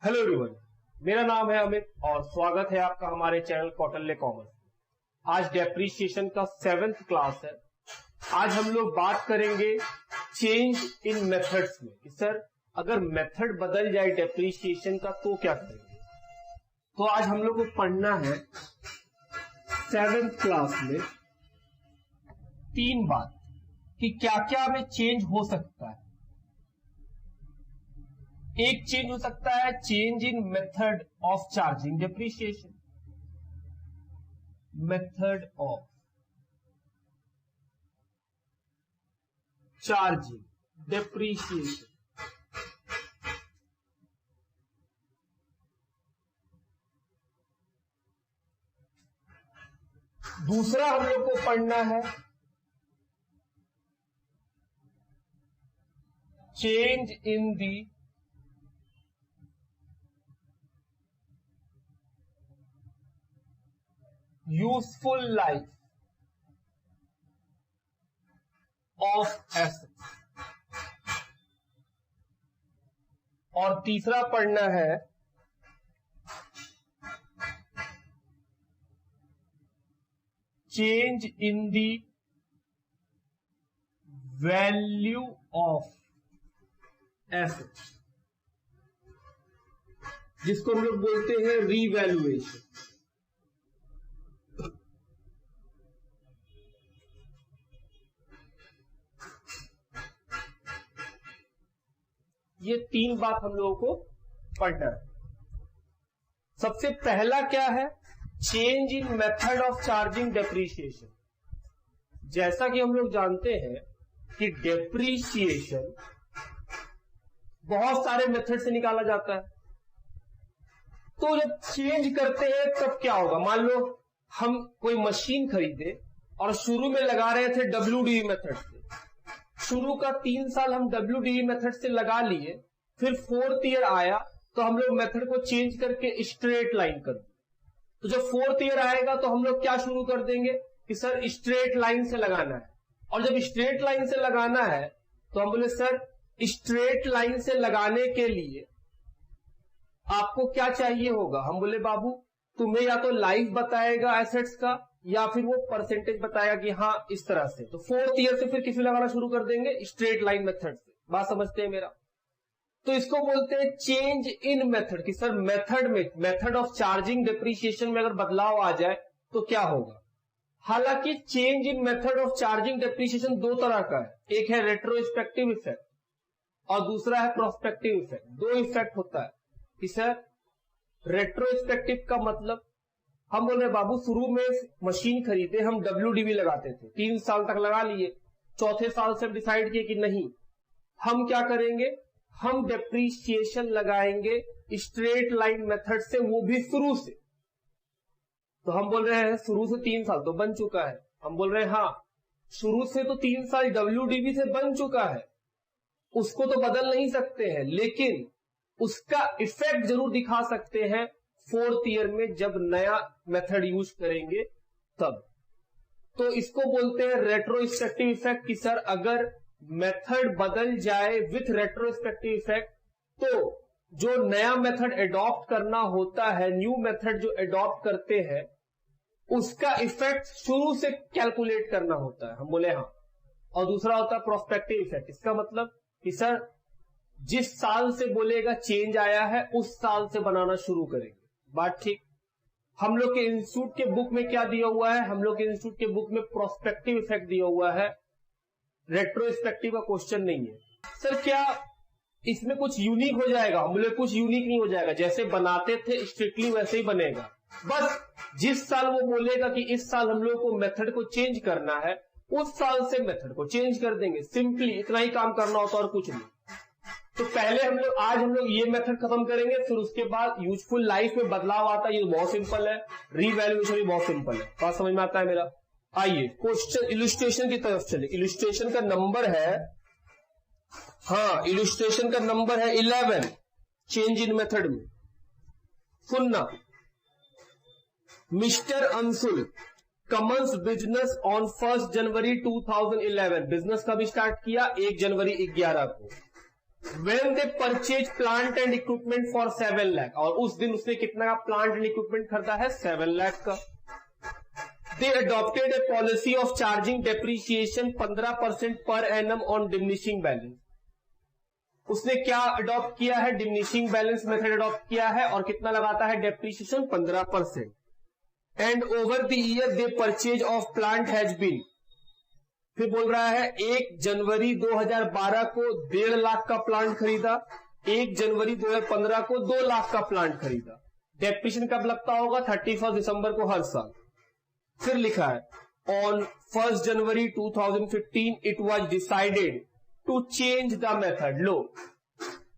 Hello everyone, मेरा नाम है अमित और स्वागत है आपका हमारे चैनल कौटिल्य कॉमर्स। आज डेप्रीशिएशन का 7th क्लास है। आज हम लोग बात करेंगे चेंज इन मेथड्स में कि सर अगर मेथड बदल जाए डेप्रीशिएशन का तो क्या करेंगे। तो आज हम लोग को पढ़ना है 7th क्लास में 3 बात कि क्या क्या हमें चेंज हो सकता है। एक चेंज हो सकता है change in method of charging depreciation, method of charging depreciation. दूसरा हम लोग को पढ़ना है change in the useful life of assets. और तीसरा पढ़ना है change in the value of assets, जिसको हम लोग बोलते हैं रीवैल्यूएशन। ये 3 बात हम लोगों को पढ़ना है। सबसे पहला क्या है, change in method of charging depreciation. जैसा कि हम लोग जानते हैं कि डेप्रीशिएशन बहुत सारे मेथड से निकाला जाता है। तो जब चेंज करते हैं तब क्या होगा। मान लो हम कोई मशीन खरीदे और शुरू में लगा रहे थे WDV मेथड से। शुरू का 3 साल हम WDV मेथड से लगा लिए, फिर 4th ईयर आया तो हम लोग मेथड को चेंज करके स्ट्रेट लाइन कर दिए। तो जब 4th ईयर आएगा तो हम लोग क्या शुरू कर देंगे कि सर स्ट्रेट लाइन से लगाना है। और जब स्ट्रेट लाइन से लगाना है तो हम बोले सर स्ट्रेट लाइन से लगाने के लिए आपको क्या चाहिए होगा। हम बोले बाबू तुम्हें या तो लाइफ बताएगा एसेट्स का या फिर वो परसेंटेज बताएगा कि हाँ इस तरह से। तो 4th ईयर से फिर किसी लगाना शुरू कर देंगे स्ट्रेट लाइन मेथड से। बात समझते हैं मेरा। तो इसको बोलते हैं चेंज इन मेथड कि सर मेथड में, मेथड ऑफ चार्जिंग डेप्रीशिएशन में अगर बदलाव आ जाए तो क्या होगा। हालांकि change in method of charging depreciation 2 तरह का है। एक है रेट्रोस्पेक्टिव इफेक्ट और दूसरा है प्रोस्पेक्टिव इफेक्ट। 2 इफेक्ट होता है कि सर रेट्रोस्पेक्टिव का मतलब हम बोल रहे बाबू शुरू में मशीन खरीदे, हम WDV लगाते थे, 3 साल तक लगा लिए। 4थे साल से डिसाइड किए कि नहीं हम क्या करेंगे, हम डेप्रीशिएशन लगाएंगे स्ट्रेट लाइन मेथड से, वो भी शुरू से। तो हम बोल रहे हैं शुरू से 3 साल तो बन चुका है। हम बोल रहे हैं हाँ शुरू से तो 3 साल WDV से बन चुका है, उसको तो बदल नहीं सकते हैं, लेकिन उसका इफेक्ट जरूर दिखा सकते हैं 4th ईयर में जब नया मेथड यूज करेंगे तब। तो इसको बोलते हैं रेट्रोस्पेक्टिव इफेक्ट कि सर अगर मेथड बदल जाए विथ रेट्रोस्पेक्टिव इफेक्ट तो जो नया मेथड एडॉप्ट करना होता है, न्यू मेथड जो एडॉप्ट करते हैं उसका इफेक्ट शुरू से कैलकुलेट करना होता है। हम बोले हाँ। और दूसरा होता है प्रोस्पेक्टिव इफेक्ट। इसका मतलब कि सर जिस साल से बोलेगा चेंज आया है उस साल से बनाना शुरू करेंगे। बात ठीक। हम लोग के इंस्टीट्यूट के बुक में क्या दिया हुआ है, हम लोग के इंस्टीट्यूट के बुक में प्रोस्पेक्टिव इफेक्ट दिया हुआ है, रेट्रोस्पेक्टिव का क्वेश्चन नहीं है। सर क्या इसमें कुछ यूनिक हो जाएगा। हम बोले कुछ यूनिक नहीं हो जाएगा, जैसे बनाते थे स्ट्रिक्टली वैसे ही बनेगा। बस जिस साल वो बोलेगा कि इस साल हम लोग को मेथड को चेंज करना है उस साल से मेथड को चेंज कर देंगे। सिंपली इतना ही काम करना होता और कुछ नहीं। तो पहले आज हम लोग ये मेथड खत्म करेंगे, फिर उसके बाद यूजफुल लाइफ में बदलाव आता है। ये बहुत सिंपल है, रीवैल्यूएशन भी बहुत सिंपल है। बात समझ में आता है मेरा। आइए क्वेश्चन इलस्ट्रेशन की तरफ चले। इलस्ट्रेशन का नंबर है, हाँ इलस्ट्रेशन का नंबर है 11 चेंज इन मेथड में। सुनना, mister Anshul commences business on 1 January 2011। Business कब स्टार्ट किया, 1 जनवरी 11 को। When they purchase plant and equipment for 7 lakh, और उस दिन उसने कितना का प्लांट एंड इक्विपमेंट खरीदा है? 7 लाख का. They adopted a policy of charging depreciation 15% per annum on diminishing balance. उसने क्या अडॉप्ट किया है? डिमिनिशिंग बैलेंस मेथड अडॉप्ट किया है, और कितना लगाता है depreciation? 15%. And over the year they purchase of plant has been, फिर बोल रहा है 1 जनवरी 2012 को 1.5 लाख का प्लांट खरीदा, 1 जनवरी 2015 को 2 लाख का प्लांट खरीदा. डेप्रिसिएशन कब लगता होगा? 31 दिसंबर को हर साल. फिर लिखा है on 1 January 2015 it was decided to change the method. लो,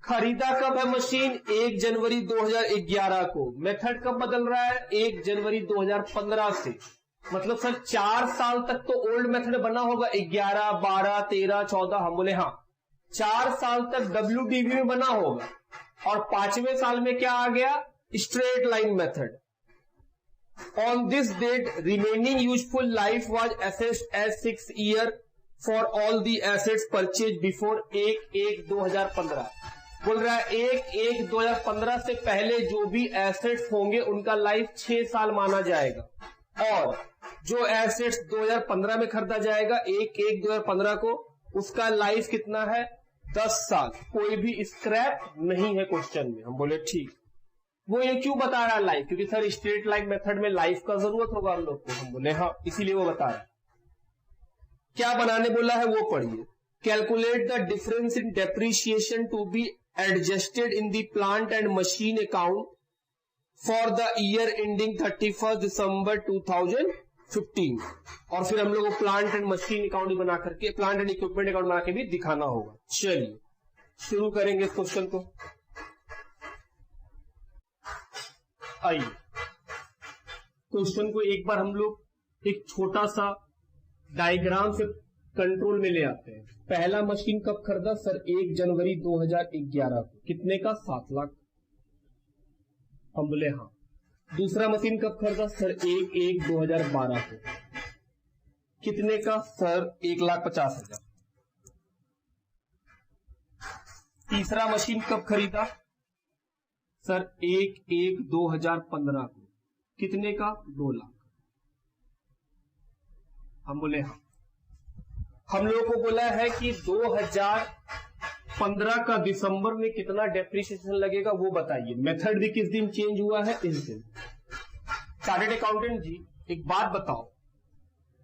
खरीदा कब है मशीन? 1 जनवरी 2011 को. मेथड कब बदल रहा है? 1 जनवरी 2015 से. मतलब सर 4 साल तक तो ओल्ड मेथड बना होगा, 11, 12, 13, 14. हम बोले हाँ, 4 साल तक WDV में बना होगा, और 5वें साल में क्या आ गया? Straight line method. On this date, remaining useful life was assessed as 6 years for all the assets purchased before 1/1/2015. बोल रहा है 1/1/2015 से पहले जो भी एसेट्स होंगे उनका लाइफ 6 साल माना जाएगा, और जो एसेट्स 2015 में खरीदा जाएगा 1/1/2015 को, उसका लाइफ कितना है? 10 साल. कोई भी स्क्रैप नहीं है क्वेश्चन में. हम बोले ठीक. वो ये क्यों बता रहा है लाइफ? क्योंकि सर स्ट्रेट लाइन मेथड में लाइफ का जरूरत होगा हम लोग को. हम बोले हाँ, इसीलिए वो बता रहा है. क्या बनाने बोला है वो पढ़िए. Calculate the difference in depreciation to be adjusted in the plant and machine account for the year ending 31 December 2015. और फिर हम लोग को प्लांट एंड मशीन अकाउंट बना करके, प्लांट एंड इक्विपमेंट अकाउंट बना के भी दिखाना होगा. चलिए शुरू करेंगे इस क्वेश्चन को. आइए क्वेश्चन को एक बार हम लोग एक छोटा सा डायग्राम से कंट्रोल में ले आते हैं. पहला मशीन कब खरीदा? सर 1 जनवरी 2011 को. कितने का? 7 लाख. हम बोले हाँ. दूसरा मशीन कब खरीदा? सर 1/1/2012 को. कितने का? सर 1,50,000. तीसरा मशीन कब खरीदा? सर 1/1/2015 को. कितने का? 2 लाख. हम बोले हाँ. हम लोगों को बोला है कि 2015 का दिसंबर में कितना डेप्रिसिएशन लगेगा वो बताइए. मेथड भी किस दिन चेंज हुआ है? इस दिन. चार्टर्ड अकाउंटेंट जी एक बात बताओ,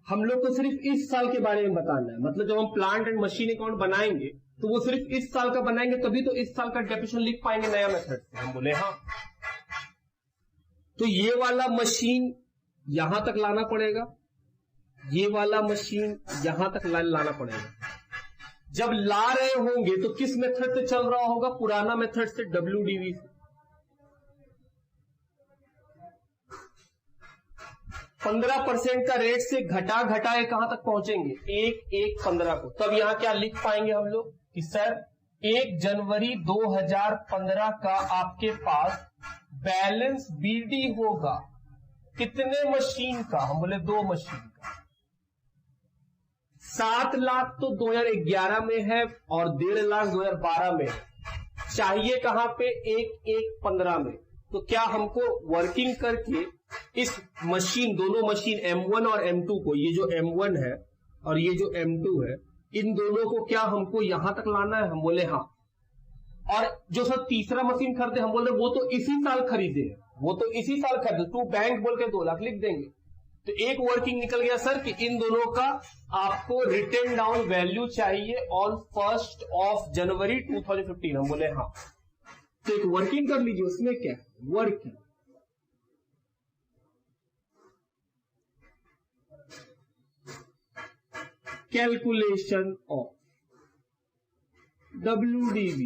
हम लोग को सिर्फ इस साल के बारे में बताना है. मतलब जब हम प्लांट एंड मशीन अकाउंट बनाएंगे तो वो सिर्फ इस साल का बनाएंगे, तभी तो इस साल का डेप्रिसिएशन लिख पाएंगे नया मेथड से. हम बोले हाँ. तो ये वाला मशीन यहां तक लाना पड़ेगा, ये वाला मशीन यहां तक लाना पड़ेगा. जब ला रहे होंगे तो किस मेथड से चल रहा होगा? पुराना मेथड से, WDV से. 15% का रेट से घटा के कहां तक पहुंचेंगे? 1/1/15 को. तब यहां क्या लिख पाएंगे हम लोग कि सर 1 जनवरी 2015 का आपके पास बैलेंस BD होगा. कितने मशीन का? हम बोले 2 मशीन का. 7 लाख तो 2011 में है और 1.5 लाख 2012 में है. चाहिए कहां पे? 1/1/15 में. तो क्या हमको वर्किंग करके इस मशीन, दोनों मशीन M1 और M2 को, ये जो M1 है और ये जो M2 है, इन दोनों को क्या हमको यहां तक लाना है? हम बोले हाँ. और जो सर तीसरा मशीन खरीदे, हम बोले वो तो इसी साल खरीदे हैं, वो तो इसी साल खरीदे. टू बैंक बोल के 2 लाख लिख देंगे. तो एक वर्किंग निकल गया सर कि इन दोनों का आपको रिटर्न डाउन वैल्यू चाहिए ऑन 1 जनवरी 2015. हम बोले हाँ. तो एक वर्किंग कर लीजिए. उसमें क्या है? Working calculation of WDV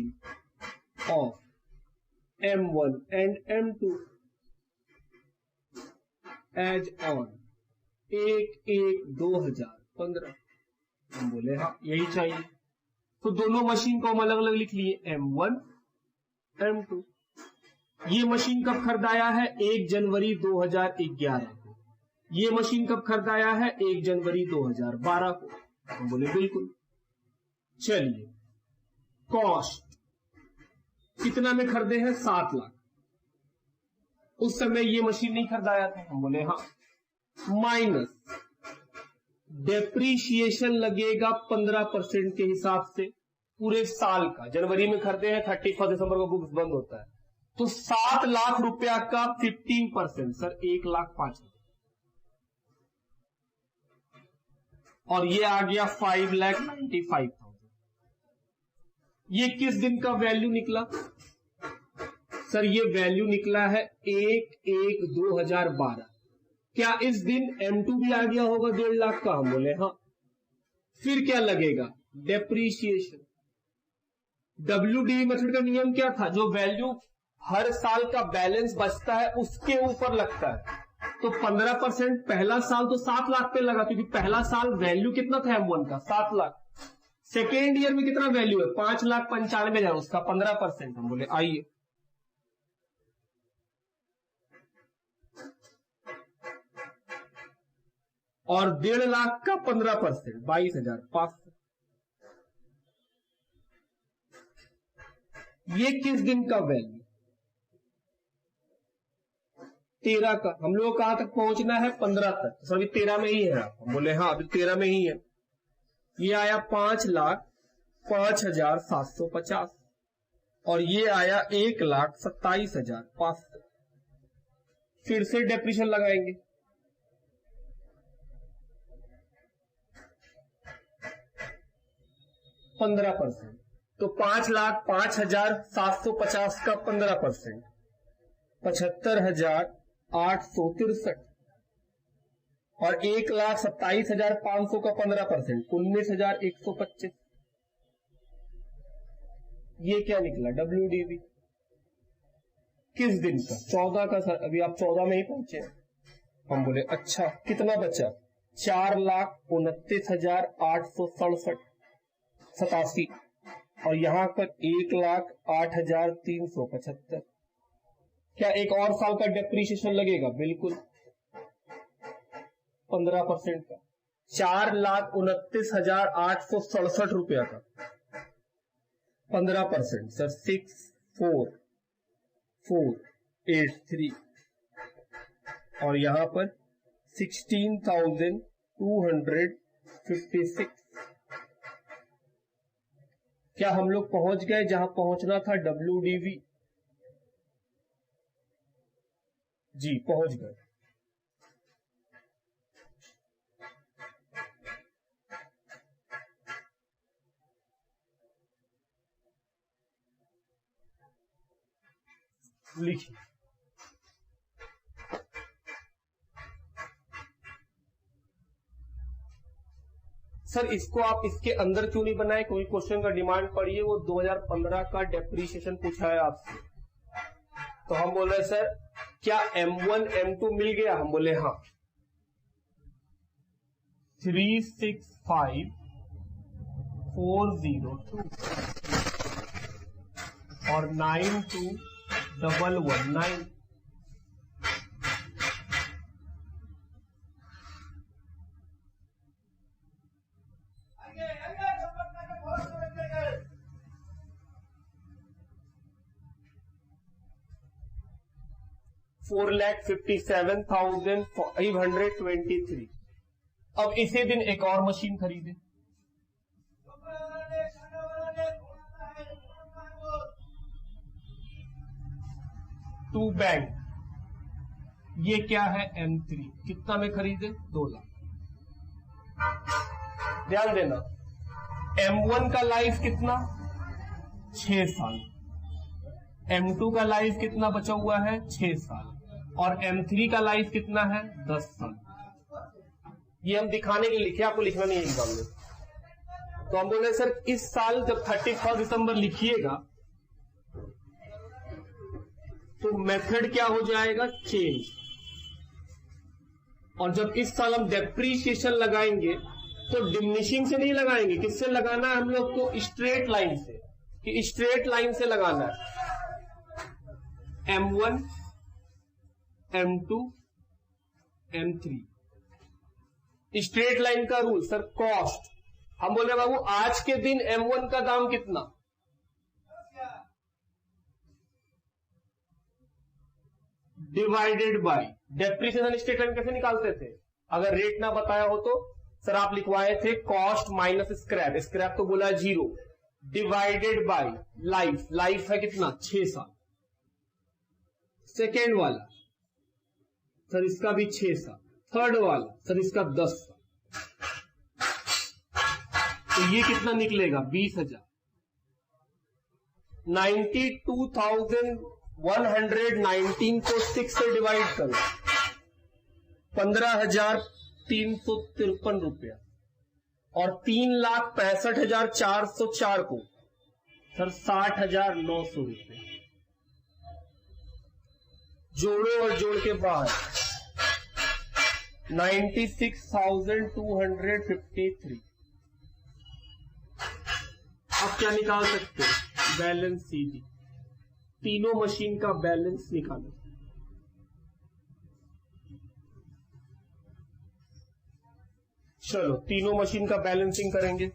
of M1 and M2 as on 1/1/2015. हम बोले हाँ यही चाहिए. तो दोनों मशीन को हम अलग अलग लिख लिए, M1 M2. ये मशीन कब खरीदाया है? 1 जनवरी 2011 को. ये मशीन कब खरीदाया है? 1 जनवरी 2012 को. हम बोले बिल्कुल. चलिए कॉस्ट कितना में खरीदे हैं? 7 लाख। उस समय ये मशीन नहीं खरीदाया था। हम बोले हाँ। माइनस डेप्रीशिएशन लगेगा 15% के हिसाब से पूरे साल का। जनवरी में खरीदे हैं, 31 दिसंबर को बुक्स बंद होता है, तो 7 लाख रुपया का 15% सर 1,05,000। और ये आ गया 5,95,000। ये किस दिन का वैल्यू निकला? सर ये वैल्यू निकला है 1/1/2012। क्या इस दिन M2 भी आ गया होगा 1.5 लाख का? हम बोले हाँ। फिर क्या लगेगा? डेप्रीशिएशन। WDV मेथड का नियम क्या था? जो वैल्यू हर साल का बैलेंस बचता है उसके ऊपर लगता है। तो 15% पहला साल तो 7 लाख पे लगा, क्योंकि पहला साल वैल्यू कितना था M1 का? 7 लाख। सेकेंड ईयर में कितना वैल्यू है? 5,95,000, उसका 15%। हम बोले आइए, और 1.5 लाख का 15%, 22,500। ये किस दिन का वैल्यू? 13 का। हम लोग कहां तक पहुंचना है? 15 तक। सर अभी 13 में ही है आप? हम बोले हाँ अभी 13 में ही है। ये आया 5,05,750 और ये आया 1,27,500। फिर से डेप्रीशिएशन लगाएंगे। %15, तो 5,05,750 का 15%, 75,863। और 1,27,500 का 15%, 19,125। ये क्या निकला? WDV। किस दिन का? 14 का। सर अभी आप 14 में ही पहुंचे। हम बोले अच्छा, कितना बचा? 4,29,867। और यहां पर 1,08,375। क्या एक और साल का डेप्रीशिएशन लगेगा? बिल्कुल, 15% का। 4,29,867 रुपया का 15%, सर 64483। और यहां पर 16,256। क्या हम लोग पहुंच गए जहां पहुंचना था? WDV। जी पहुंच गए। लिखिए। सर इसको आप इसके अंदर क्यों नहीं बनाए? कोई क्वेश्चन का डिमांड पड़ी है, वो 2015 का डेप्रीशिएशन पूछा है आपसे। तो हम बोले सर क्या M1 M2 मिल गया? हम बोले हाँ। 365,402 और 92,119। $4,57,523। अब इसी दिन एक और मशीन खरीदे। To bank. ये क्या है? M3। कितना में खरीदे? 2 लाख। ध्यान देना, M1 का लाइफ कितना? 6 साल। M2 का लाइफ कितना बचा हुआ है? 6 साल। और M3 का लाइफ कितना है? 10 साल। ये हम दिखाने के लिए लिखे, आपको लिखना नहीं है एग्जाम में। तो हम बोले सर इस साल जब 31 दिसंबर लिखिएगा तो मेथड क्या हो जाएगा? चेंज। और जब इस साल हम डेप्रीशिएशन लगाएंगे तो डिमिनिशिंग से नहीं लगाएंगे। किससे लगाना है हम लोग को? स्ट्रेट लाइन से। कि स्ट्रेट लाइन से लगाना है। M1 M2 M3 straight line का रूल। सर कॉस्ट, हम बोले बाबू आज के दिन M1 का दाम कितना? डिवाइडेड बाय डेप्रिसिएशन स्टेटमेंट कैसे निकालते थे? अगर रेट ना बताया हो तो सर आप लिखवाए थे कॉस्ट माइनस स्क्रैप, स्क्रैप तो बोला 0, डिवाइडेड बाय लाइफ, लाइफ है कितना 6 साल। सेकेंड वाला सर इसका भी 6 साल, थर्ड वाला सर इसका 10 साल, तो ये कितना निकलेगा 20,000। 92,119 को 6 से डिवाइड करो, 15,353 रुपया, और 3,65,404 को सर 60,900 रुपये। जोड़ो और जोड़ के बाहर 96,253। अब क्या निकाल सकते हैं? बैलेंस सीधी, तीनों मशीन का बैलेंस निकालो। चलो तीनों मशीन का बैलेंसिंग करेंगे।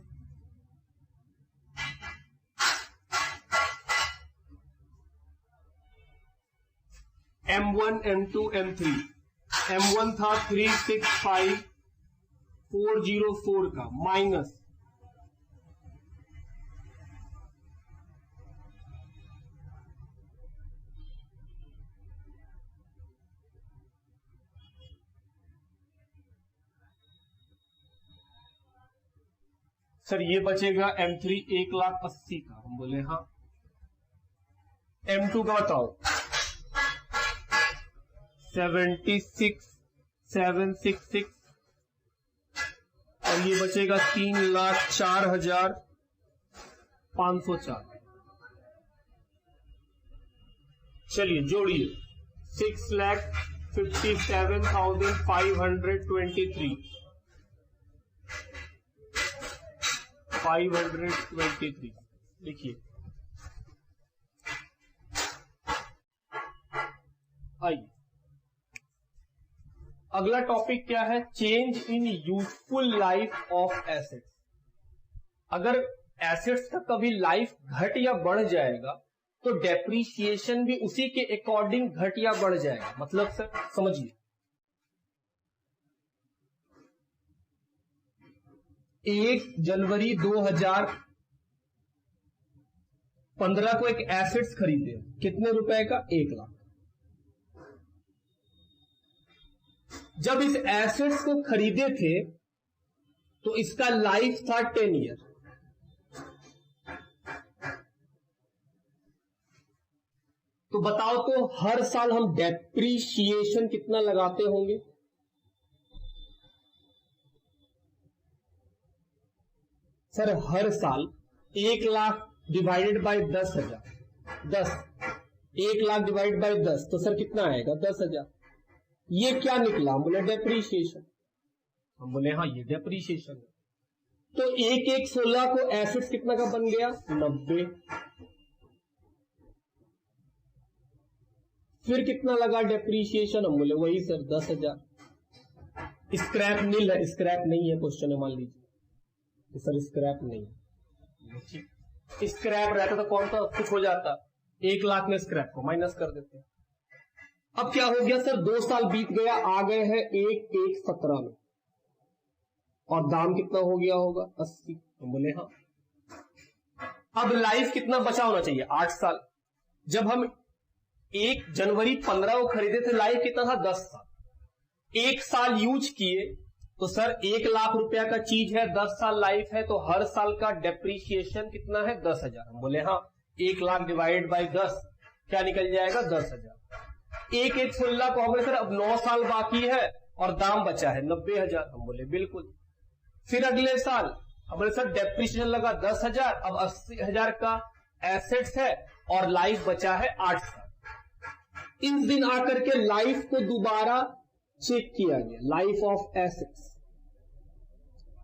M1, M2, M3। M1 था 365,404 का माइनस सर ये बचेगा M3 1,80,000 का। हम बोले हाँ। M2 का बताओ 76,766, और ये बचेगा 3,04,504। चलिए जोड़िए 6,57,523 523 लिखिए। आइए अगला टॉपिक क्या है? Change in useful life of assets. अगर एसेट्स का कभी लाइफ घट या बढ़ जाएगा तो डेप्रीशिएशन भी उसी के अकॉर्डिंग घट या बढ़ जाएगा। मतलब सर समझिए, 1 जनवरी 2015 को एक एसेट्स खरीदे, कितने रुपए का? 1 लाख। जब इस एसेट्स को खरीदे थे तो इसका लाइफ था 10 ईयर। तो बताओ तो हर साल हम डेप्रीशिएशन कितना लगाते होंगे? सर हर साल 1 lakh divided by 10,000, 1 lakh divide by 10, तो सर कितना आएगा? 10,000। ये क्या निकला? हम बोले डेप्रीशिएशन। हम बोले हाँ ये डेप्रीशिएशन है। तो 1,16 को एसेट्स कितना का बन गया? 90। फिर कितना लगा डेप्रीशिएशन? हम बोले वही सर 10,000। स्क्रैप नील है, स्क्रैप नहीं है क्वेश्चन में, मान लीजिए तो सर स्क्रैप नहीं। स्क्रैप रहता तो कौन सा कुछ हो जाता, 1 लाख में स्क्रैप को माइनस कर देते। अब क्या हो गया सर? 2 साल बीत गया, आ गए हैं 1,17 में, और दाम कितना हो गया होगा? 80। तो बोले हाँ। अब लाइफ कितना बचा होना चाहिए? 8 साल। जब हम 1 जनवरी 15 को खरीदे थे, लाइफ कितना था? 10 साल। 1 साल यूज किए तो सर 1 लाख रुपया का चीज है, 10 साल लाइफ है, तो हर साल का डेप्रीशिएशन कितना है? 10,000। हम बोले हाँ। 1 लाख डिवाइड बाय 10 क्या निकल जाएगा? 10,000। 1,16 को हमने सर अब 9 साल बाकी है और दाम बचा है 90,000। हम बोले बिल्कुल। फिर अगले साल हमने सर डेप्रीशिएशन लगा 10,000, अब 80,000 का एसेट्स है और लाइफ बचा है 8 साल। इस दिन आकर के लाइफ को दोबारा चेक किया गया, life of assets,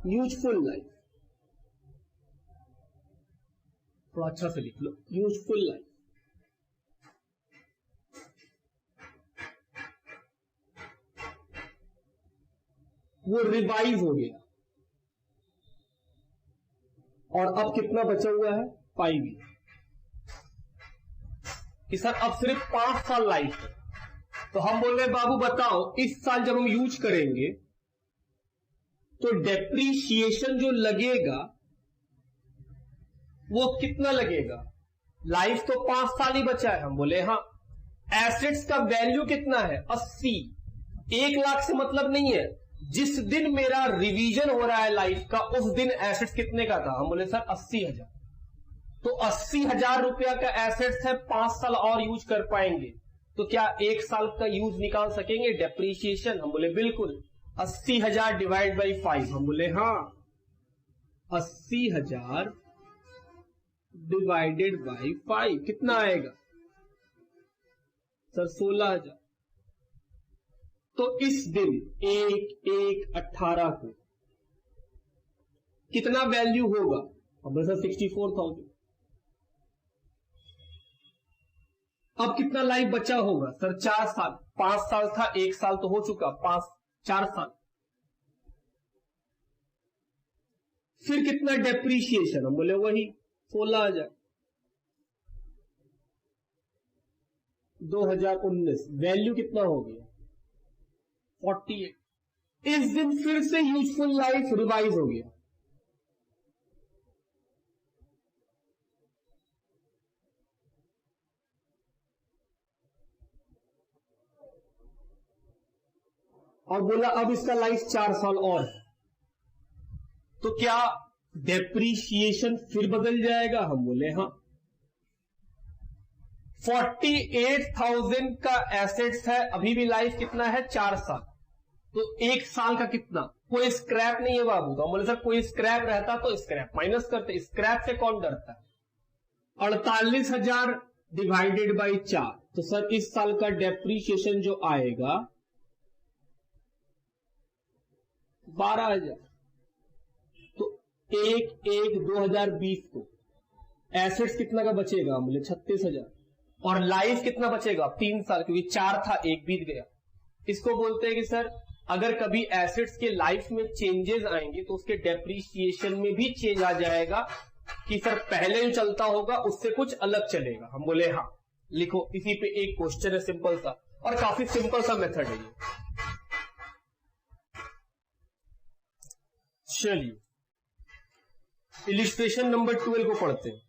useful life. थोड़ा अच्छा से लिख लो, यूजफुल लाइफ। वो रिवाइज हो गया और अब कितना बचा हुआ है? 5 ईयर। सर अब सिर्फ 5 साल लाइफ है, तो हम बोल रहे हैं बाबू बताओ इस साल जब हम यूज करेंगे तो डेप्रीशिएशन जो लगेगा वो कितना लगेगा। लाइफ तो 5 साल ही बचा है। हम बोले हाँ। एसेट्स का वैल्यू कितना है 80। 1 लाख से मतलब नहीं है, जिस दिन मेरा रिवीजन हो रहा है लाइफ का उस दिन एसेट्स कितने का था। हम बोले सर 80,000। तो 80,000 रुपया का एसेट्स है, 5 साल और यूज कर पाएंगे, तो क्या 1 साल का यूज निकाल सकेंगे डेप्रीशिएशन। हम बोले बिल्कुल। 80,000 डिवाइड बाई 5। हम बोले हाँ। 80,000 डिवाइडेड बाई 5 कितना आएगा सर 16,000। तो इस दिन 1/1/18 को कितना वैल्यू होगा। हम बोले सर 64,000। अब कितना लाइफ बचा होगा सर 4 साल। 5 साल था, 1 साल तो हो चुका, 4 साल। फिर कितना डेप्रीशिएशन। हम बोले वही 16,000। 2019 वैल्यू कितना हो गया 48। इस दिन फिर से यूजफुल लाइफ रिवाइज हो गया। और बोला अब इसका लाइफ 4 साल और है, तो क्या डेप्रीशिएशन फिर बदल जाएगा। हम बोले हाँ। 48,000 का एसेट्स है, अभी भी लाइफ कितना है 4 साल। तो 1 साल का कितना। कोई स्क्रैप नहीं है बाबू। तो हम बोले सर कोई स्क्रैप रहता तो स्क्रैप माइनस करते, स्क्रैप से कौन डरता है। 48,000 डिवाइडेड बाई 4। तो सर इस साल का डेप्रीशिएशन जो आएगा 12,000। तो 1/1/2020 को एसेट्स कितना का बचेगा। हम बोले 36,000। और लाइफ कितना बचेगा 3 साल, क्योंकि 4 था 1 बीत गया। इसको बोलते हैं कि सर अगर कभी एसेट्स के लाइफ में चेंजेस आएंगे तो उसके डेप्रीशिएशन में भी चेंज आ जाएगा कि सर पहले जो चलता होगा उससे कुछ अलग चलेगा। हम बोले हाँ। लिखो, इसी पे एक क्वेश्चन है सिंपल सा, और काफी सिंपल सा मेथड है ये। चलिए इलिस्ट्रेशन नंबर 12 को पढ़ते हैं।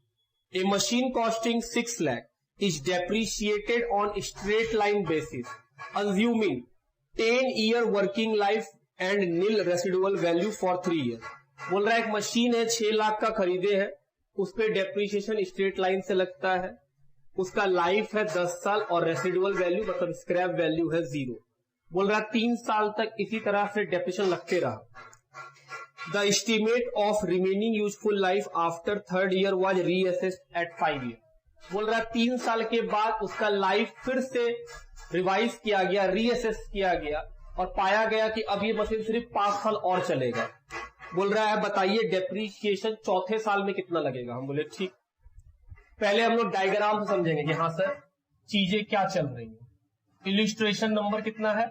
A machine costing 6 lakh is depreciated on straight line basis assuming 10-year working life and nil residual value for 3 years। बोल रहा है एक मशीन है 6 लाख का खरीदे है, उस पे डेप्रीशिएशन स्ट्रेट लाइन से लगता है, उसका लाइफ है 10 साल और रेसिडुअल वैल्यू मतलब स्क्रैप वैल्यू है 0। बोल रहा है 3 साल तक इसी तरह से डेप्रीशिएशन लगते रहा। The estimate of remaining useful life after 3rd year was reassessed at 5 years। बोल रहा है 3 साल के बाद उसका लाइफ फिर से रिवाइज किया गया, रीअसेस किया गया और पाया गया कि अब ये मशीन सिर्फ 5 साल और चलेगा। बोल रहा है बताइए डेप्रीशिएशन 4थे साल में कितना लगेगा। हम बोले ठीक। पहले हम लोग डायग्राम से समझेंगे कि हाँ सर चीजें क्या चल रही है। इलिस्ट्रेशन नंबर कितना है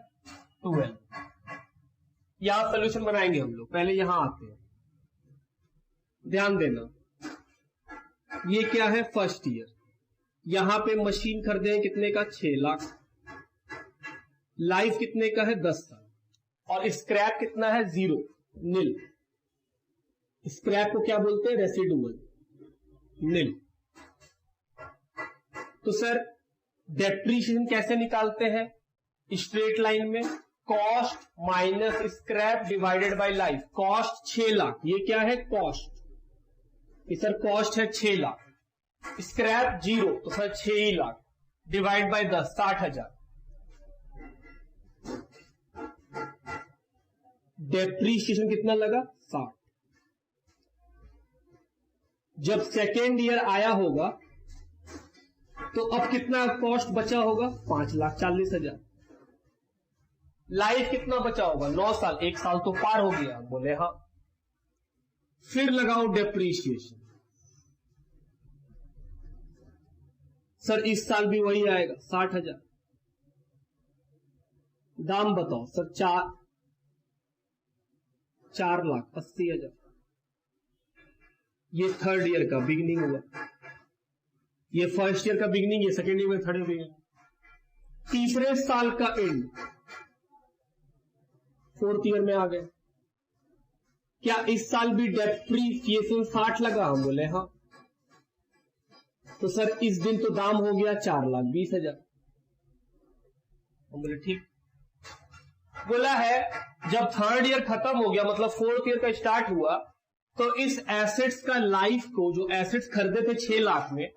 12। यहां सोल्यूशन बनाएंगे हम लोग। पहले यहां आते हैं, ध्यान देना। ये क्या है फर्स्ट ईयर। यहां पे मशीन खरीदे हैं कितने का 6 लाख। लाइफ कितने का है 10 साल और स्क्रैप कितना है 0 नील। स्क्रैप को क्या बोलते हैं रेसिडुअल नील। तो सर डेप्रीशिएशन कैसे निकालते हैं स्ट्रेट लाइन में। Cost minus scrap divided by life. Cost 6 lakh, ये क्या है कॉस्ट, सर कॉस्ट है 6 लाख, स्क्रैप 0 तो sir 6 he lakh divide by 10 60,000। Depreciation कितना लगा 60। जब सेकेंड ईयर आया होगा तो अब कितना कॉस्ट बचा होगा 5,40,000। लाइफ कितना बचा होगा 9 साल, 1 साल तो पार हो गया। बोले हाँ। फिर लगाओ डेप्रीशिएशन। सर इस साल भी वही आएगा 60,000। दाम बताओ सर 4,80,000। ये 3rd ईयर का बिगिनिंग हुआ, ये फर्स्ट ईयर का बिगिनिंग, ये सेकेंड ईयर में 3rd ईयर बिगिनिंग। तीसरे साल का एंड, फोर्थ ईयर में आ गए, क्या इस साल भी डेप्रीसिएशन 60 लगा? हम बोले हाँ। तो सर इस दिन तो दाम हो गया 4,20,000। हम बोले ठीक। बोला है जब थर्ड ईयर खत्म हो गया, मतलब फोर्थ ईयर का स्टार्ट हुआ, तो इस एसेट्स का लाइफ को, जो एसेट्स खरीदे थे 6 लाख में,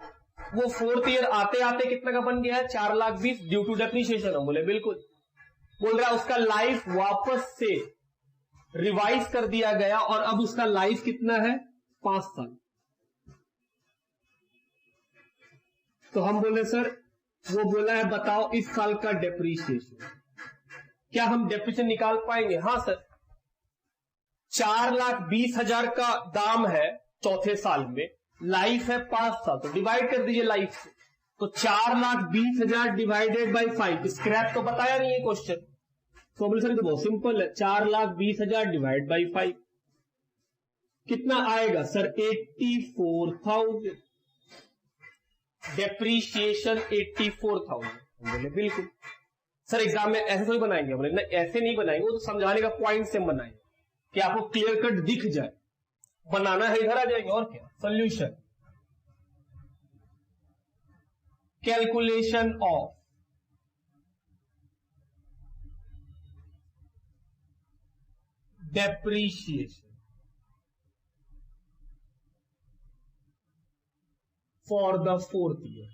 वो फोर्थ ईयर आते आते कितना का बन गया है? 4,20,000 ड्यू टू डेप्रीसिएशन। हम बोले बिल्कुल। बोल रहा है उसका लाइफ वापस से रिवाइज कर दिया गया और अब उसका लाइफ कितना है? 5 साल। तो हम बोले सर, वो बोला है बताओ इस साल का डेप्रीसिएशन, क्या हम डेप्रीसिएशन निकाल पाएंगे? हाँ सर, 4,20,000 का दाम है चौथे साल में, लाइफ है 5 साल, तो डिवाइड कर दीजिए लाइफ से। तो 4,20,000 डिवाइडेड बाई 5, स्क्रैप तो बताया नहीं है क्वेश्चन। तो बोले सर तो बहुत सिंपल है, 4,20,000 डिवाइड बाई 5 कितना आएगा सर? 84,000। डेप्रीशिएशन 84,000। बोले बिल्कुल। सर एग्जाम में ऐसे थोड़ी बनाएंगे? बोले नहीं ऐसे नहीं बनाएंगे, वो तो समझाने का पॉइंट से बनाएंगे कि आपको क्लियर कट दिख जाए। बनाना है इधर आ जाएंगे। और क्या? Solution, calculation of depreciation for the fourth year.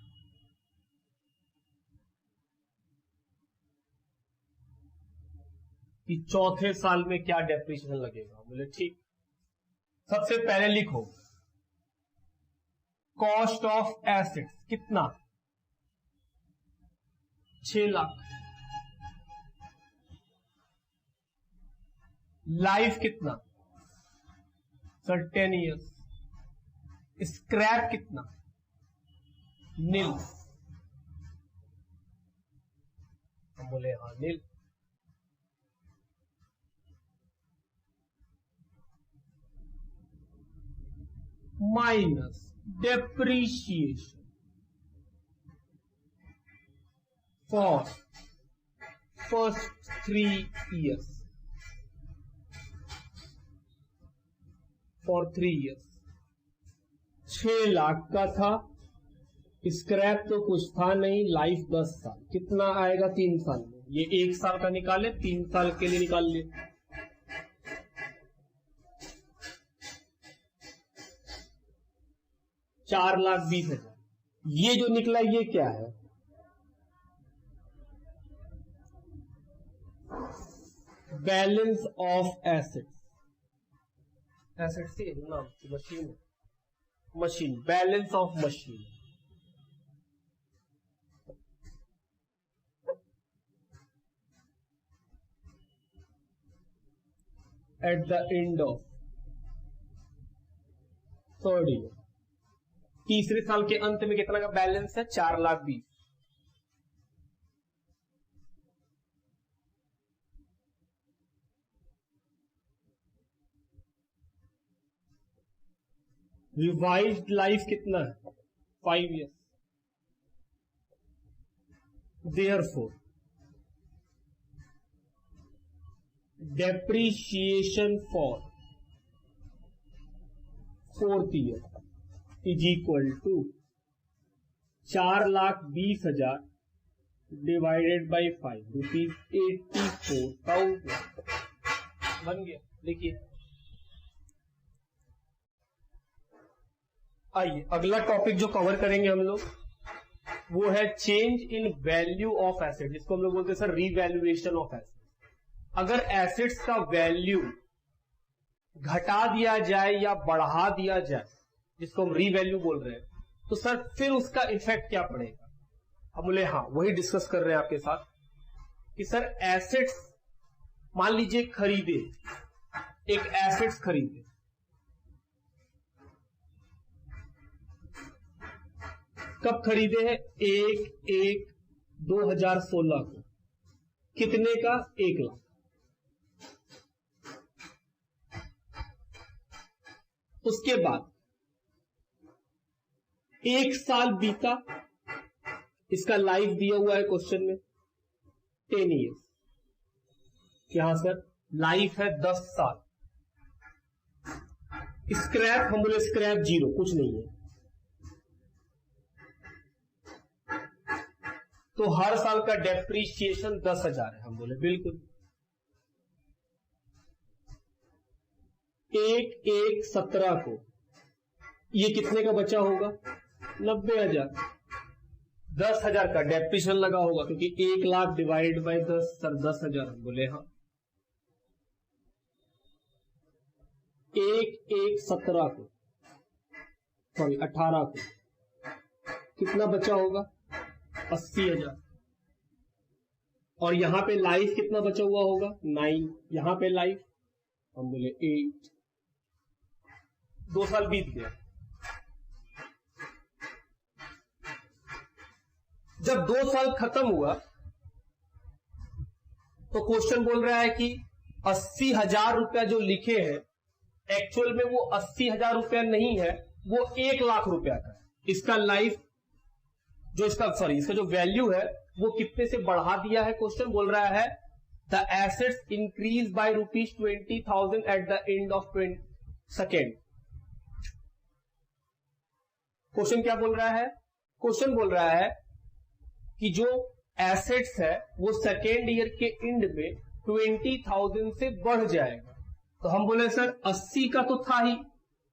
कि चौथे साल में क्या डेप्रीशिएशन लगेगा? बोले ठीक। सबसे पहले लिखो कॉस्ट ऑफ एसेट्स कितना? 6 लाख। लाइफ कितना? Sir 10 years. स्क्रैप कितना? नील। हम बोले हाँ nil. Minus depreciation for first 3 years। For 3 years 6 lakh का था, स्क्रैप तो कुछ था नहीं, लाइफ 10 साल। कितना आएगा 3 साल में? ये 1 साल का निकाले, 3 साल के लिए निकाल ले। $4,20,000। ये जो निकला ये क्या है? Balance of assets. एसेट्स ही नाम, machine, machine, balance of machine. Eight the end of third year. तीसरे साल के अंत में कितना का बैलेंस है? 4,20,000। रिवाइज्ड लाइफ कितना है? 5 years। Therefore depreciation for fourth year is equal to 4,20,000 divided by 5, ₹84,000 बन गया। देखिए आइए अगला टॉपिक जो कवर करेंगे हम लोग वो है change in value of asset, जिसको हम लोग बोलते हैं सर रीवैल्यूएशन ऑफ एसेट। अगर एसेट्स का वैल्यू घटा दिया जाए या बढ़ा दिया जाए, जिसको हम रीवैल्यू बोल रहे हैं, तो सर फिर उसका इफेक्ट क्या पड़ेगा? हम बोले हाँ वही डिस्कस कर रहे हैं आपके साथ कि सर एसेट्स मान लीजिए खरीदे, एक एसेट्स खरीदे, कब खरीदे हैं? 1/1/2016 को। कितने का? 1 लाख। उसके बाद 1 साल बीता, इसका लाइफ दिया हुआ है क्वेश्चन में, 10 ईयर्स। यहां सर लाइफ है 10 साल। स्क्रैप हम बोले स्क्रैप 0, कुछ नहीं है। तो हर साल का डेप्रीशिएशन 10,000 है। हम बोले बिल्कुल। 1/1/17 को ये कितने का बचा होगा? 90,000। 10,000 का डेप्रीशिएशन लगा होगा क्योंकि 1 लाख डिवाइड बाय 10 सर 10,000। हम बोले हाँ। 1/1/17 को सॉरी 18 को कितना बचा होगा? 80,000। और यहां पे लाइफ कितना बचा हुआ होगा? 9। यहां पे लाइफ हम बोले 8। 2 साल बीत गया। जब 2 साल खत्म हुआ तो क्वेश्चन बोल रहा है कि 80,000 रुपया जो लिखे हैं एक्चुअल में वो 80,000 रुपया नहीं है, वो 1 लाख रुपया का है। इसका लाइफ जो इसका जो वैल्यू है वो कितने से बढ़ा दिया है? क्वेश्चन बोल रहा है the assets increase by ₹20,000 eight the end of 20 second. Question क्या बोल रहा है? क्वेश्चन बोल रहा है कि जो एसेट्स है वो सेकेंड ईयर के एंड में 20,000 से बढ़ जाएगा। तो हम बोले सर 80 का तो था ही,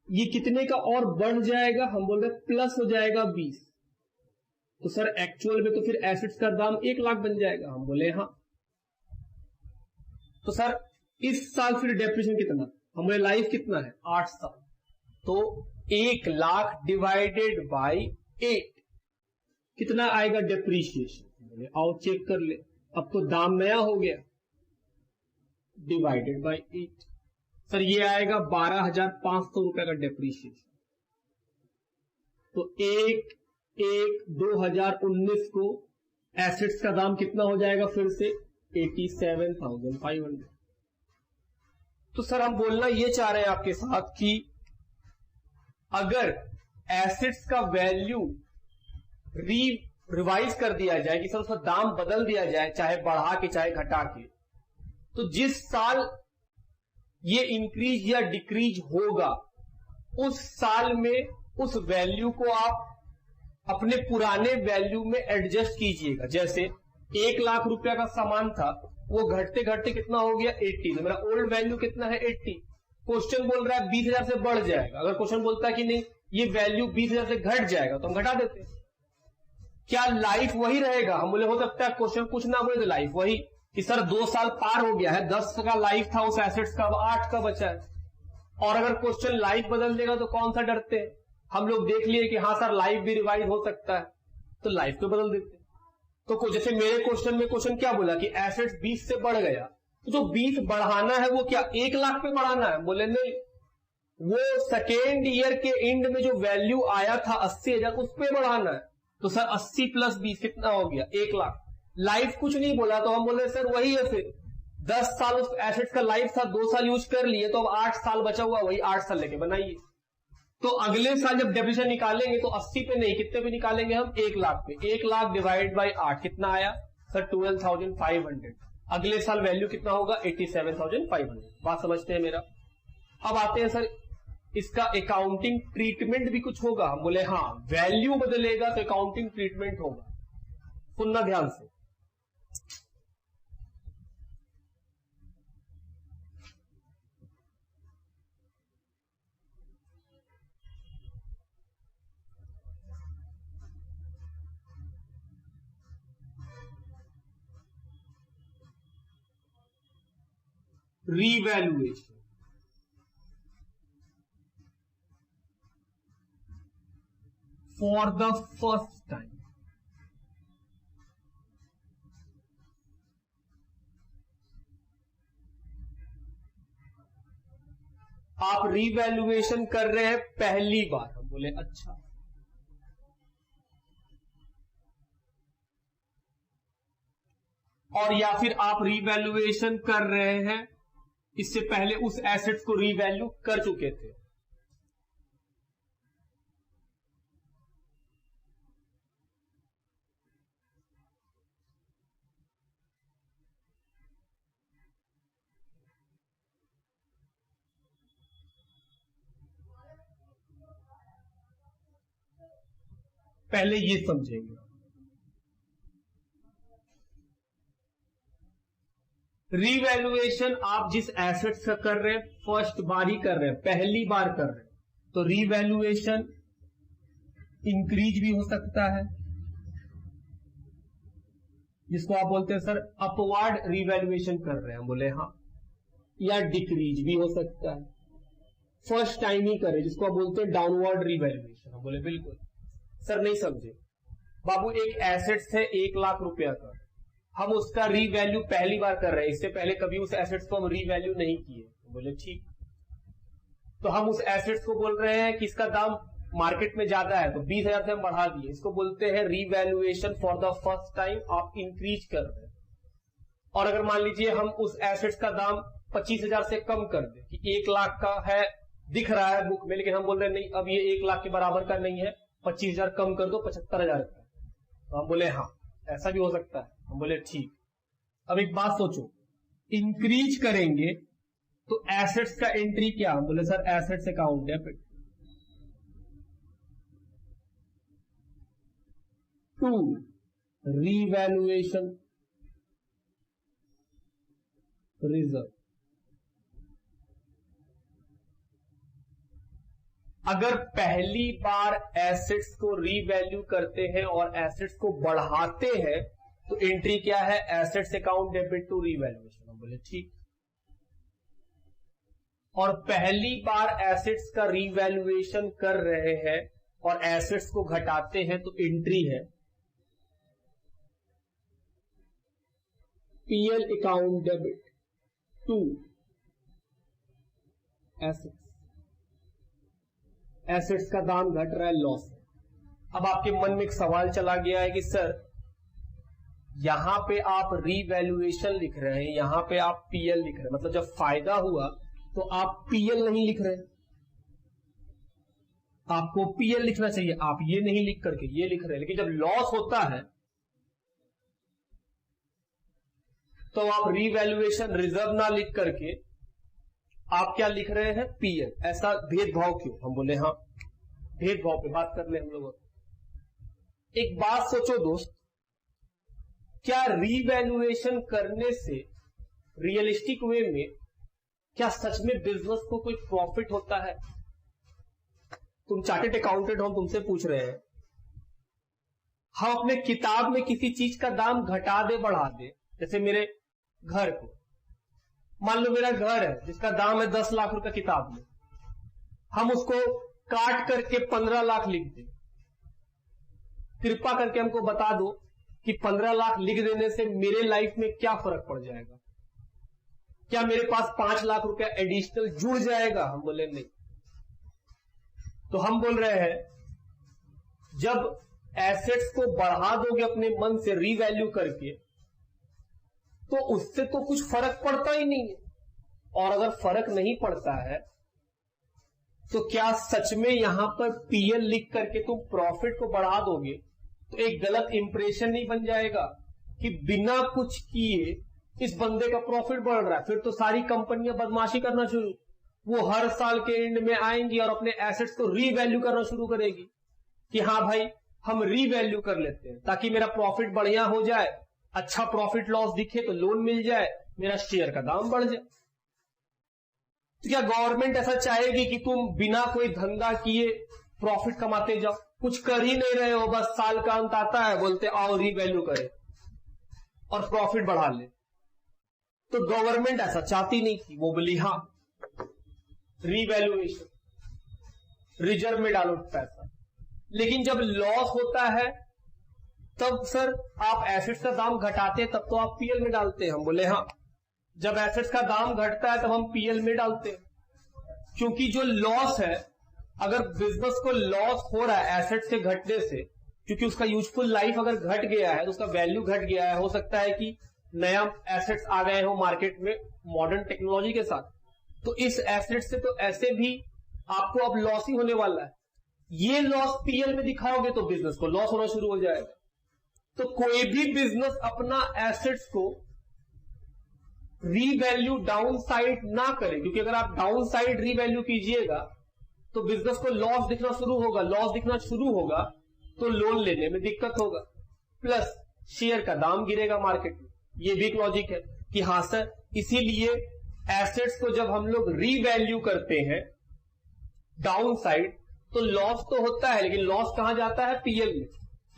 ये कितने का और बढ़ जाएगा? हम बोल रहे प्लस हो जाएगा 20। तो सर एक्चुअल में तो फिर एसेट्स का दाम 1 लाख बन जाएगा। हम बोले हाँ। तो सर इस साल फिर डेप्रिसिएशन कितना? हम बोले लाइफ कितना है? 8 साल। तो 1 लाख डिवाइडेड बाय 8 कितना आएगा डेप्रीशिएशन? बोले आओ चेक कर ले, अब तो दाम नया हो गया। डिवाइडेड बाय 8 सर ये आएगा 12,500 रुपए का डेप्रीशिएशन। तो 1/1/2019 को एसेट्स का दाम कितना हो जाएगा? फिर से 87,500। तो सर हम बोलना ये चाह रहे हैं आपके साथ कि अगर एसेट्स का वैल्यू रिवाइज कर दिया जाए कि सर उसका दाम बदल दिया जाए, चाहे बढ़ा के चाहे घटा के, तो जिस साल ये इंक्रीज या डिक्रीज होगा उस साल में उस वैल्यू को आप अपने पुराने वैल्यू में एडजस्ट कीजिएगा। जैसे 1 लाख रुपया का सामान था, वो घटते घटते कितना हो गया? 80। तो मेरा ओल्ड वैल्यू कितना है? 80। क्वेश्चन बोल रहा है 20,000 से बढ़ जाएगा। अगर क्वेश्चन बोलता है कि नहीं ये वैल्यू 20,000 से घट जाएगा तो हम घटा देते। क्या लाइफ वही रहेगा? हम बोले हो सकता है क्वेश्चन कुछ ना बोले तो लाइफ वही, कि सर 2 साल पार हो गया है, 10 का लाइफ था उस एसेट्स का, अब 8 का बचा है। और अगर क्वेश्चन लाइफ बदल देगा तो कौन सा डरते हैं? हम लोग देख लिए कि हाँ सर लाइफ भी रिवाइज हो सकता है, तो लाइफ को बदल देते। तो जैसे मेरे क्वेश्चन में क्वेश्चन क्या बोला कि एसेट्स 20 से बढ़ गया, तो जो 20 बढ़ाना है वो क्या 1 लाख पे बढ़ाना है? बोले नहीं, वो सेकेंड ईयर के एंड में जो वैल्यू आया था 80,000 उस पे बढ़ाना है। तो सर 80 + 20 कितना हो गया? 1 लाख। लाइफ कुछ नहीं बोला तो हम बोले सर वही है। फिर 10 साल उस एसेट का लाइफ था, 2 साल यूज कर लिए, तो अब 8 साल बचा हुआ, वही 8 साल लेके बनाइए। तो अगले साल जब डेप्रिसिएशन निकालेंगे तो 80 पे नहीं, कितने पे निकालेंगे हम? 1 लाख पे। 1 लाख डिवाइड बाय 8 कितना आया सर? 12,500। अगले साल वैल्यू कितना होगा? 87,500। बात समझते हैं मेरा? अब आते हैं सर इसका अकाउंटिंग ट्रीटमेंट भी कुछ होगा। हम बोले हाँ, वैल्यू बदलेगा तो अकाउंटिंग ट्रीटमेंट होगा। सुनना ध्यान से। Revaluation, for the first time आप रीवैल्यूएशन कर रहे हैं पहली बार। हम बोले अच्छा। और या फिर आप रीवैल्यूएशन कर रहे हैं इससे पहले उस एसेट्स को रीवैल्यू कर चुके थे। पहले ये समझेंगे। रीवैल्यूएशन आप जिस एसेट्स का कर रहे हैं, फर्स्ट बार ही कर रहे हैं, पहली बार कर रहे हैं, तो रीवैल्यूएशन इंक्रीज भी हो सकता है, जिसको आप बोलते हैं सर अपवार्ड रीवैल्यूएशन कर रहे हैं, बोले हाँ, या डिक्रीज भी हो सकता है, फर्स्ट टाइम ही करे जिसको आप बोलते हैं डाउनवर्ड रीवैल्यूएशन। हम बोले बिल्कुल सर नहीं समझे बाबू, एक एसेट्स है 1 लाख रुपया का, हम उसका रीवैल्यू पहली बार कर रहे हैं, इससे पहले कभी उस एसेट्स को हम रीवैल्यू नहीं किए। बोले ठीक, तो हम उस एसेट्स को बोल रहे हैं कि इसका दाम मार्केट में ज्यादा है तो 20,000 से हम बढ़ा दिए, इसको बोलते हैं revaluation for the first time, आप इंक्रीज कर रहे हैं। और अगर मान लीजिए हम उस एसेट्स का दाम 25,000 से कम कर दे कि 1 लाख का है दिख रहा है बुक में, लेकिन हम बोल रहे हैं नहीं अब ये 1 लाख के बराबर का नहीं है, 25,000 कम कर दो 75,000 का, तो हम बोले हाँ ऐसा भी हो सकता है। हम बोले ठीक। अब एक बात सोचो, इंक्रीज करेंगे तो एसेट्स का एंट्री क्या? हम बोले sir assets account debit to revaluation reserve. अगर पहली बार एसेट्स को रीवैल्यू करते हैं और एसेट्स को बढ़ाते हैं तो एंट्री क्या है? Assets account debit to revaluation. हम बोले ठीक। और पहली बार एसेट्स का रीवैल्यूएशन कर रहे हैं और एसेट्स को घटाते हैं तो एंट्री है PL account debit to assets. Assets का दाम घट रहा है, लॉस है। अब आपके मन में एक सवाल चला गया है कि सर यहां पे आप रीवैल्यूएशन लिख रहे हैं, यहां पे आप पीएल लिख रहे हैं, मतलब जब फायदा हुआ तो आप पीएल नहीं लिख रहे, आपको पीएल लिखना चाहिए, आप ये नहीं लिख करके ये लिख रहे हैं। लेकिन जब लॉस होता है तो आप रीवैल्यूएशन रिजर्व ना लिख करके आप क्या लिख रहे हैं? पीएल। ऐसा भेदभाव क्यों? हम बोले हाँ भेदभाव पे बात कर ले हम लोग। एक बात सोचो दोस्त, क्या रीवैल्यूएशन करने से रियलिस्टिक वे में क्या सच में बिजनेस को कोई प्रॉफिट होता है? तुम चार्टेड अकाउंटेंट हो, तुमसे पूछ रहे हैं, हम अपने किताब में किसी चीज का दाम घटा दे बढ़ा दे, जैसे मेरे घर को, मान लो मेरा घर है जिसका दाम है 10 लाख रुपए किताब में, हम उसको काट करके 15 लाख लिख दें, कृपा करके हमको बता दो कि 15 लाख लिख देने से मेरे लाइफ में क्या फर्क पड़ जाएगा? क्या मेरे पास 5 लाख रुपया एडिशनल जुड़ जाएगा? हम बोले नहीं। तो हम बोल रहे हैं जब एसेट्स को बढ़ा दोगे अपने मन से रीवैल्यू करके तो उससे तो कुछ फर्क पड़ता ही नहीं है। और अगर फर्क नहीं पड़ता है तो क्या सच में यहां पर पीएल लिख करके तुम प्रॉफिट को बढ़ा दोगे तो एक गलत इंप्रेशन नहीं बन जाएगा कि बिना कुछ किए इस बंदे का प्रॉफिट बढ़ रहा है? फिर तो सारी कंपनियां बदमाशी करना शुरू, वो हर साल के एंड में आएंगी और अपने एसेट्स को रीवैल्यू करना शुरू करेगी कि हाँ भाई हम रीवैल्यू कर लेते हैं ताकि मेरा प्रॉफिट बढ़िया हो जाए, अच्छा प्रॉफिट लॉस दिखे तो लोन मिल जाए, मेरा शेयर का दाम बढ़ जाए। तो क्या गवर्नमेंट ऐसा चाहेगी कि तुम बिना कोई धंधा किए प्रॉफिट कमाते जाओ? कुछ कर ही नहीं रहे हो, बस साल का अंत आता है बोलते आओ रीवैल्यू करें और प्रॉफिट बढ़ा ले। तो गवर्नमेंट ऐसा चाहती नहीं थी, वो बोली हाँ रीवैल्यूएशन रिजर्व में डालो पैसा। लेकिन जब लॉस होता है तब सर आप एसेट्स का दाम घटाते हैं तब तो आप पीएल में डालते हैं। हम बोले हाँ जब एसेट्स का दाम घटता है तब हम पीएल में डालते हैं, क्योंकि जो लॉस है, अगर बिजनेस को लॉस हो रहा है एसेट्स के घटने से, क्योंकि उसका यूजफुल लाइफ अगर घट गया है तो उसका वैल्यू घट गया है, हो सकता है कि नया एसेट्स आ गए हो मार्केट में मॉडर्न टेक्नोलॉजी के साथ, तो इस एसेट से तो ऐसे भी आपको अब लॉस ही होने वाला है। ये लॉस पीएल में दिखाओगे तो बिजनेस को लॉस होना शुरू हो जाएगा। तो कोई भी बिजनेस अपना एसेट्स को रीवैल्यू डाउन साइड ना करे, क्योंकि अगर आप डाउन साइड रीवैल्यू कीजिएगा तो बिजनेस को लॉस दिखना शुरू होगा, लॉस दिखना शुरू होगा तो लोन लेने में दिक्कत होगा, प्लस शेयर का दाम गिरेगा मार्केट में। ये भी एक लॉजिक है कि हाँ सर, इसीलिए एसेट्स को जब हम लोग रीवैल्यू करते हैं डाउन साइड तो लॉस तो होता है, लेकिन लॉस कहां जाता है? पीएल में।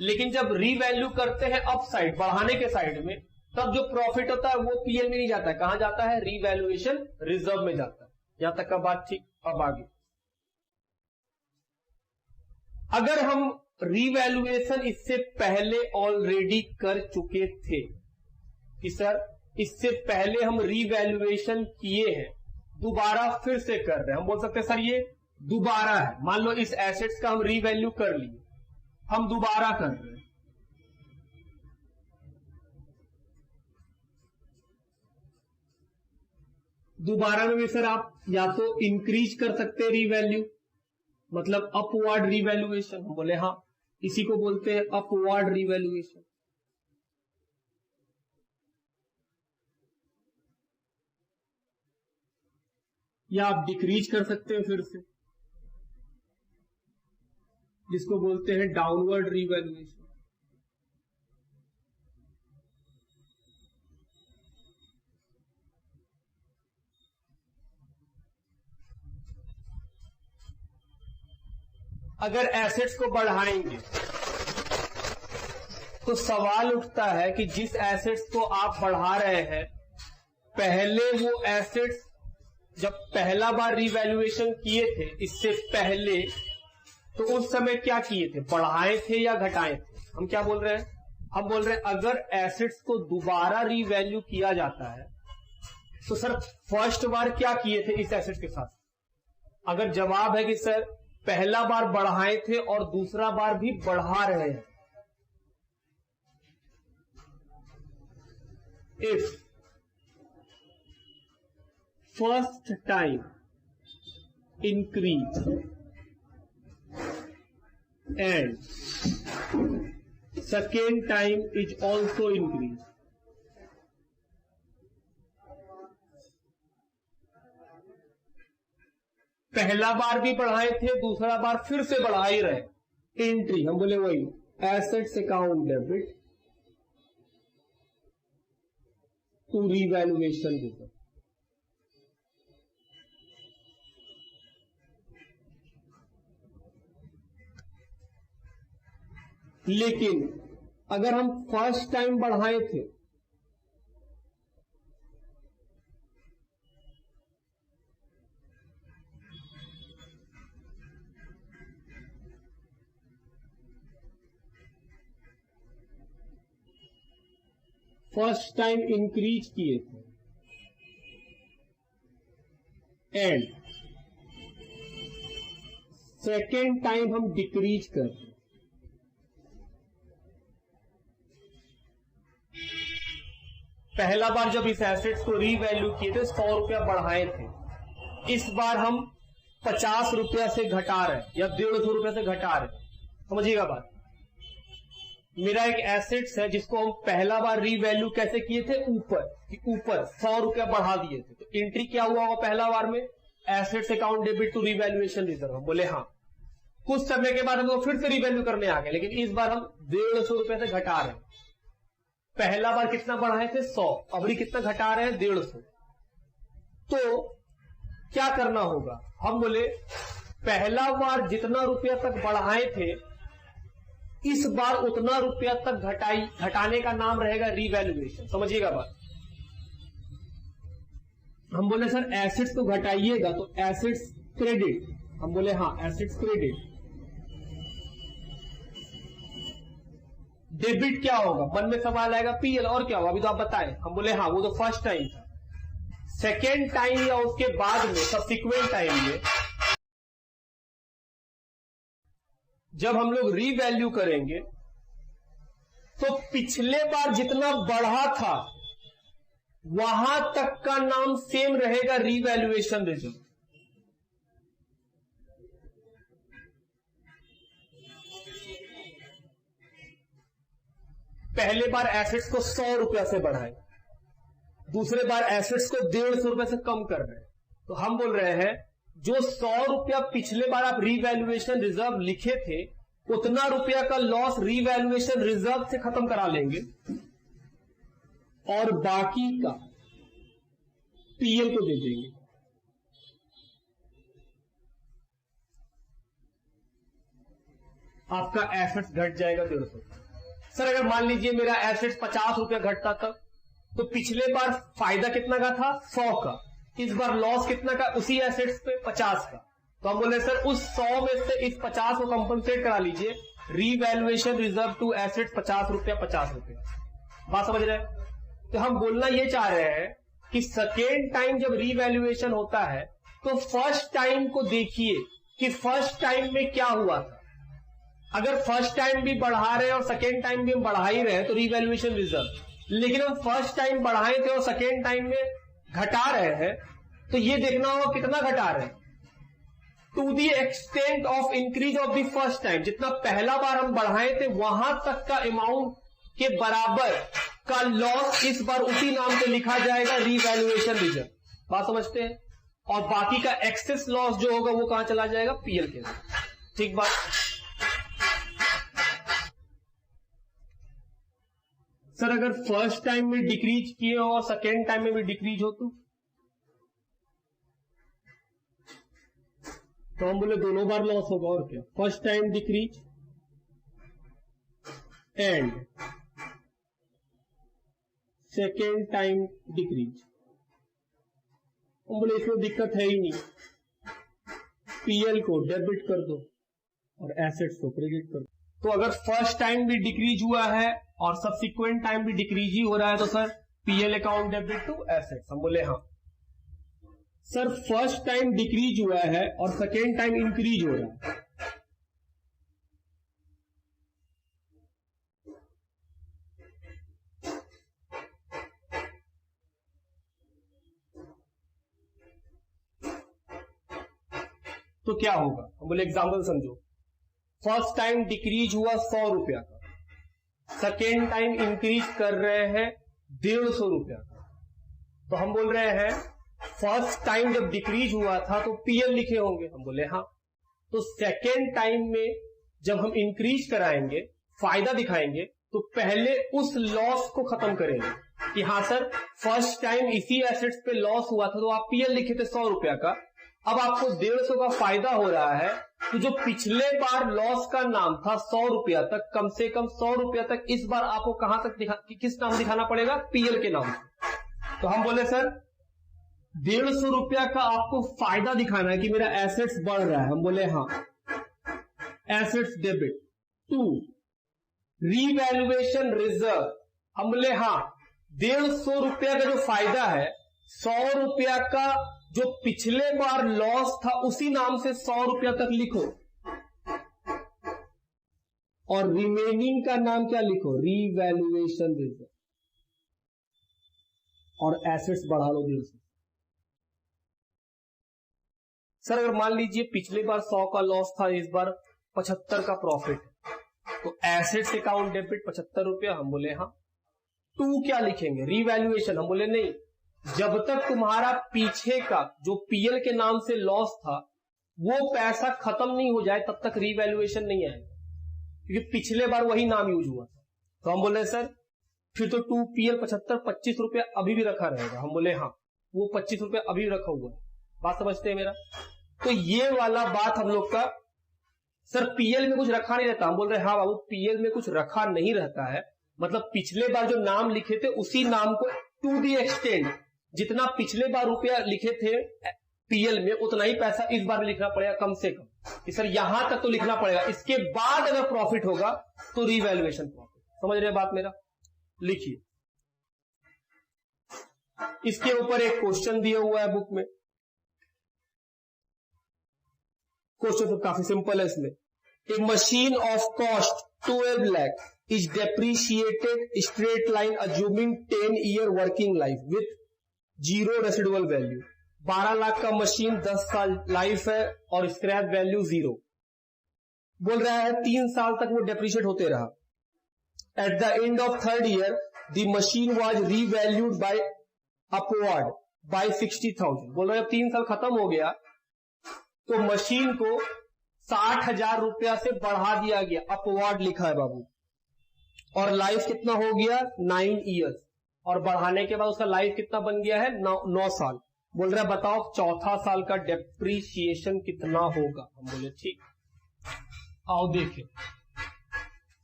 लेकिन जब रीवैल्यू करते हैं अप साइड, बढ़ाने के साइड में, तब जो प्रॉफिट होता है वो पीएल में नहीं जाता है, कहां जाता है? रीवैल्यूएशन रिजर्व में जाता है। यहां तक का बात ठीक। अब आगे, अगर हम रीवैल्यूएशन इससे पहले ऑलरेडी कर चुके थे कि सर इससे पहले हम रीवैल्यूएशन किए हैं, दोबारा फिर से कर रहे हैं, हम बोल सकते हैं सर ये दोबारा है। मान लो इस एसेट्स का हम रीवैल्यू कर लिए, हम दोबारा कर रहे हैं। दोबारा में भी सर आप या तो इंक्रीज कर सकते हैं रीवैल्यू, मतलब अपवर्ड रीवैल्यूएशन। हम बोले हाँ, इसी को बोलते हैं अपवर्ड रीवैल्यूएशन। या आप डिक्रीज कर सकते हैं फिर से, जिसको बोलते हैं डाउनवर्ड रीवैल्यूएशन। अगर एसेट्स को बढ़ाएंगे तो सवाल उठता है कि जिस एसेट्स को आप बढ़ा रहे हैं, पहले वो एसेट्स जब पहला बार रीवैल्यूएशन किए थे इससे पहले, तो उस समय क्या किए थे? बढ़ाए थे या घटाए थे? हम क्या बोल रहे हैं? हम बोल रहे हैं अगर एसेट्स को दोबारा रीवैल्यू किया जाता है तो सर फर्स्ट बार क्या किए थे इस एसेट के साथ? अगर जवाब है कि सर पहला बार बढ़ाए थे और दूसरा बार भी बढ़ा रहे हैं, if first time increase and second time is also increase, पहला बार भी बढ़ाए थे, दूसरा बार फिर से बढ़ा ही रहे, एंट्री हम बोले वही assets account debit to revaluation reserve. लेकिन अगर हम फर्स्ट टाइम बढ़ाए थे फर्स्ट टाइम इंक्रीज किए थे एंड सेकेंड टाइम हम डिक्रीज कर रहे, पहला बार जब इस एसेट्स को रीवैल्यू किए थे 100 रुपया बढ़ाए थे, इस बार हम 50 रुपया से घटा रहे या 150 रुपया से घटा रहे। समझिएगा बात, मेरा एक एसेट्स है जिसको हम पहला बार रीवैल्यू कैसे किए थे? ऊपर 100 रुपया बढ़ा दिए थे, तो एंट्री क्या हुआ होगा पहला बार में? Assets account debit to revaluation reserve. हम बोले हाँ, कुछ समय के बाद हम लोग फिर से रीवैल्यू करने आ गए, लेकिन इस बार हम 150 रुपए से घटा रहे हैं। पहला बार कितना बढ़ाए थे? 100, अभी कितना घटा रहे हैं? 150। तो क्या करना होगा? हम बोले पहला बार जितना रुपया तक बढ़ाए थे, इस बार उतना रुपया तक घटाने का नाम रहेगा रीवैल्यूएशन। समझिएगा बात, हम बोले सर एसेट्स तो घटाइएगा, तो एसेट्स क्रेडिट, हम बोले हाँ एसेट्स क्रेडिट। डेबिट क्या होगा? मन में सवाल आएगा पीएल, और क्या होगा? अभी तो आप बताएं। हम बोले हाँ वो तो फर्स्ट टाइम था। सेकेंड टाइम या उसके बाद में सब्सिक्वेंट टाइम में जब हम लोग रीवैल्यू करेंगे तो पिछले बार जितना बढ़ा था वहां तक का नाम सेम रहेगा रीवैल्यूएशन रिजर्व। पहले बार एसेट्स को 100 रुपया से बढ़ाए, दूसरे बार एसेट्स को 150 रुपए से कम कर रहे हैं, तो हम बोल रहे हैं जो 100 रुपया पिछले बार आप रीवैल्यूएशन रिजर्व लिखे थे उतना रुपया का लॉस रीवैल्यूएशन रिजर्व से खत्म करा लेंगे और बाकी का पीएल को दे देंगे। आपका एसेट्स घट जाएगा 150। सर अगर मान लीजिए मेरा एसेट्स 50 रुपया घटता था, तो पिछले बार फायदा कितना का था 100 का, इस बार लॉस कितना का उसी एसेट्स पे 50 का। तो हम बोले सर उस 100 में से इस 50 को कंपनसेट करा लीजिए, रीवैल्यूएशन रिजर्व टू एसेट्स 50 रुपया 50 रुपया। बात समझ रहे हैं? तो हम बोलना ये चाह रहे हैं कि सेकेंड टाइम जब रीवैल्यूएशन होता है तो फर्स्ट टाइम को देखिए कि फर्स्ट टाइम में क्या हुआ था। अगर फर्स्ट टाइम भी बढ़ा रहे हैं और सेकेंड टाइम भी हम बढ़ा ही रहे हैं तो रीवैल्यूएशन रिजर्व, लेकिन हम फर्स्ट टाइम बढ़ाए थे और सेकेंड टाइम में घटा रहे हैं, तो ये देखना होगा कितना घटा रहे हैं। To the extent of increase of the first time, जितना पहला बार हम बढ़ाए थे वहां तक का अमाउंट के बराबर का लॉस इस बार उसी नाम से लिखा जाएगा रीवैल्यूएशन रिजर्व। बात समझते हैं? और बाकी का एक्सेस लॉस जो होगा वो कहां चला जाएगा? पीएल के अंदर। ठीक बात। सर अगर फर्स्ट टाइम में डिक्रीज किए हो और सेकेंड टाइम में भी डिक्रीज हो तो हम बोले दोनों बार लॉस होगा और क्या। First time decrease and second time decrease. हम बोले इसमें दिक्कत है ही नहीं, पीएल को डेबिट कर दो और एसेट्स को क्रेडिट कर दो। तो अगर फर्स्ट टाइम भी डिक्रीज हुआ है और सब्सिक्वेंट टाइम भी डिक्रीज ही हो रहा है तो sir PL account debit to assets. हम बोले हाँ। सर फर्स्ट टाइम डिक्रीज हुआ है और सेकेंड टाइम इंक्रीज हो रहा है, तो क्या होगा? हम बोले एग्जाम्पल समझो। फर्स्ट टाइम डिक्रीज हुआ 100 रुपया का, सेकेंड टाइम इंक्रीज कर रहे हैं 150 रुपया का। तो हम बोल रहे हैं फर्स्ट टाइम जब डिक्रीज हुआ था तो पीएल लिखे होंगे। हम बोले हाँ। तो सेकेंड टाइम में जब हम इंक्रीज कराएंगे, फायदा दिखाएंगे, तो पहले उस लॉस को खत्म करेंगे कि हाँ सर फर्स्ट टाइम इसी एसेट्स पे लॉस हुआ था तो आप पीएल लिखे थे 100 रुपया का, अब आपको 150 का फायदा हो रहा है, तो जो पिछले बार लॉस का नाम था 100 रुपया तक, कम से कम 100 रुपया तक इस बार आपको कहां तक किस नाम दिखाना पड़ेगा? पीएल के नाम। तो हम बोले सर 150 रुपया का आपको फायदा दिखाना है कि मेरा एसेट्स बढ़ रहा है। हम बोले हाँ। Assets debit to revaluation reserve. हम बोले हाँ। 150 रुपया का जो फायदा है, 100 रुपया का जो पिछले बार लॉस था उसी नाम से 100 रुपया तक लिखो और रिमेनिंग का नाम क्या लिखो? रीवैल्यूएशन रिजर्व, और एसेट्स बढ़ा लो 150। सर अगर मान लीजिए पिछले बार 100 का लॉस था, इस बार 75 का प्रॉफिट है, तो एसेट्स अकाउंट डेबिट 75 रुपया। हम बोले हाँ। टू क्या लिखेंगे? रीवैल्यूएशन। हम बोले नहीं, जब तक तुम्हारा पीछे का जो पीएल के नाम से लॉस था वो पैसा खत्म नहीं हो जाए तब तक रीवैल्यूएशन नहीं आएगा, क्योंकि पिछले बार वही नाम यूज हुआ था। तो हम बोले सर फिर तो 2 पीएल 75 25 रुपया अभी भी रखा रहेगा। हम बोले हाँ, वो 25 रुपया अभी भी रखा हुआ है। बात समझते हैं मेरा? तो ये वाला बात हम लोग का, सर पीएल में कुछ रखा नहीं रहता। हम बोल रहे हाँ बाबू, पीएल में कुछ रखा नहीं रहता है, मतलब पिछले बार जो नाम लिखे थे उसी नाम को टू दी एक्सटेंड, जितना पिछले बार रुपया लिखे थे पीएल में उतना ही पैसा इस बार लिखना पड़ेगा कम से कम, कि सर यहां तक तो लिखना पड़ेगा। इसके बाद अगर प्रॉफिट होगा तो रीवैल्यूएशन प्रॉफिट। समझ रहे बात मेरा? लिखिए। इसके ऊपर एक क्वेश्चन दिया हुआ है बुक में। क्वेश्चन तो काफी सिंपल है इसमें। A machine of cost 12 lakh is depreciated straight line assuming 10-year working life with zero residual value। 12 lakh का मशीन 10 साल लाइफ है और स्क्रैप वैल्यू 0। बोल रहा है 3 साल तक वो डेप्रिशिएट होते रहा। At the end of 3rd year the machine was revalued by upward by 60,000। बोल रहा है 3 साल खत्म हो गया तो मशीन को 60,000 रुपया से बढ़ा दिया गया, अपवार्ड लिखा है बाबू, और लाइफ कितना हो गया 9 ईयर्स, और बढ़ाने के बाद उसका लाइफ कितना बन गया है 9 साल। बोल रहा है बताओ चौथा साल का डेप्रीशिएशन कितना होगा। हम बोले ठीक, आओ देखें,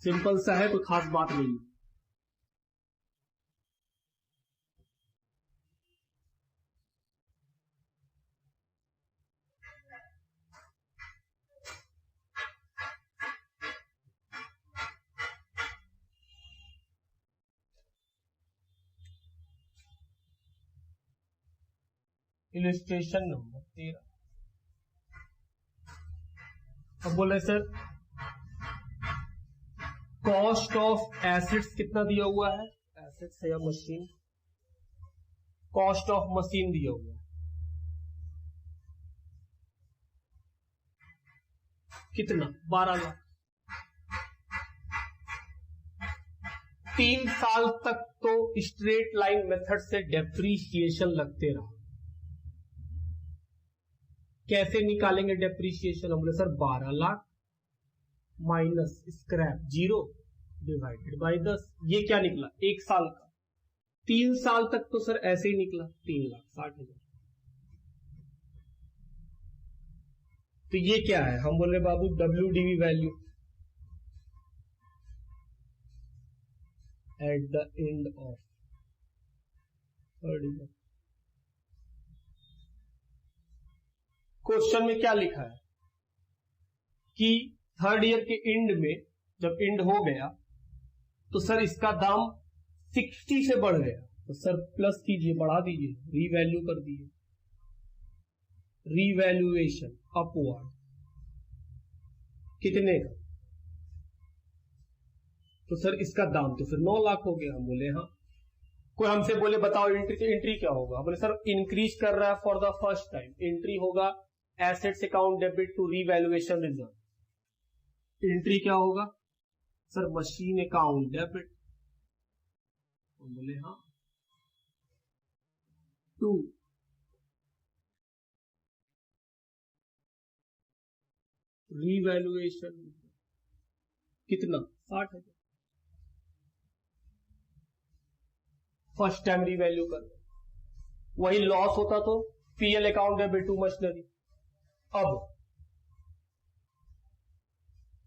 सिंपल सा है, कोई खास बात नहीं है। Illustration number 13। अब बोले सर कॉस्ट ऑफ एसेट्स कितना दिया हुआ है, एसेट्स है या मशीन, कॉस्ट ऑफ मशीन दिया हुआ है कितना 12 लाख। 3 साल तक तो स्ट्रेट लाइन मेथड से डेप्रीशिएशन लगते रहा। कैसे निकालेंगे डेप्रीशिएशन, हम बोले sir 12 lakh minus scrap 0 divided by 10, ये क्या निकला 1 साल का। 3 साल तक तो सर ऐसे ही निकला 3,60,000। तो ये क्या है, हम बोल रहे बाबू WDV value eight the end of third year. Question में क्या लिखा है कि थर्ड ईयर के एंड में जब एंड हो गया तो सर इसका दाम 60 से बढ़ गया, तो सर प्लस कीजिए, बढ़ा दीजिए, रीवैल्यू कर दीजिए, रीवैल्यूएशन अपवर्ड कितने का, तो सर इसका दाम तो फिर 9 लाख हो गया। हम बोले हाँ। कोई हमसे बोले बताओ एंट्री क्या होगा, बोले सर इंक्रीज कर रहा है for the first time, entry होगा assets account debit to revaluation reserve. Entry क्या होगा सर मशीन अकाउंट डेबिट, बोले हाँ, टू रीवैल्यूएशन कितना 60,000, फर्स्ट टाइम रीवैल्यू कर। वही लॉस होता तो PL account debit to machinery. अब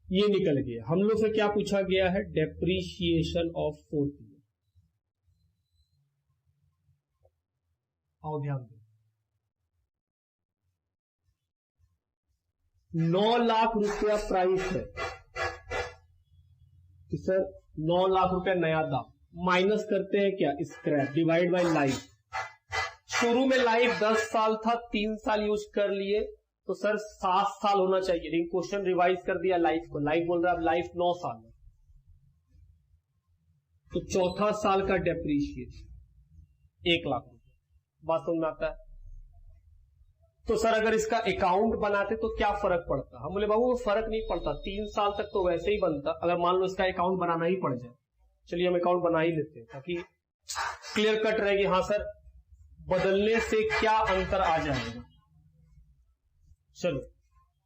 ये निकल गया, हम लोग से क्या पूछा गया है, डेप्रीशिएशन ऑफ 4th ईयर। आओ ध्यान दो, 9 लाख रुपया प्राइस है, तो सर 9 लाख रुपया नया दाम, माइनस करते हैं क्या स्क्रैप, डिवाइड बाय लाइफ। शुरू में लाइफ 10 साल था, 3 साल यूज कर लिए, तो सर 7 साल होना चाहिए, लेकिन क्वेश्चन रिवाइज कर दिया लाइफ को, लाइफ बोल रहा है अब लाइफ 9 साल है, तो चौथा साल का डेप्रीशिएशन 1 लाख रुपए। बात समझ में आता है। तो सर अगर इसका अकाउंट बनाते तो क्या फर्क पड़ता, हम बोले बाबू वो फर्क नहीं पड़ता, 3 साल तक तो वैसे ही बनता, अगर मान लो इसका अकाउंट बनाना ही पड़ जाए। चलिए हम अकाउंट बना ही लेते हैं ताकि क्लियर कट रहेगी, हाँ सर बदलने से क्या अंतर आ जाएगा। चलो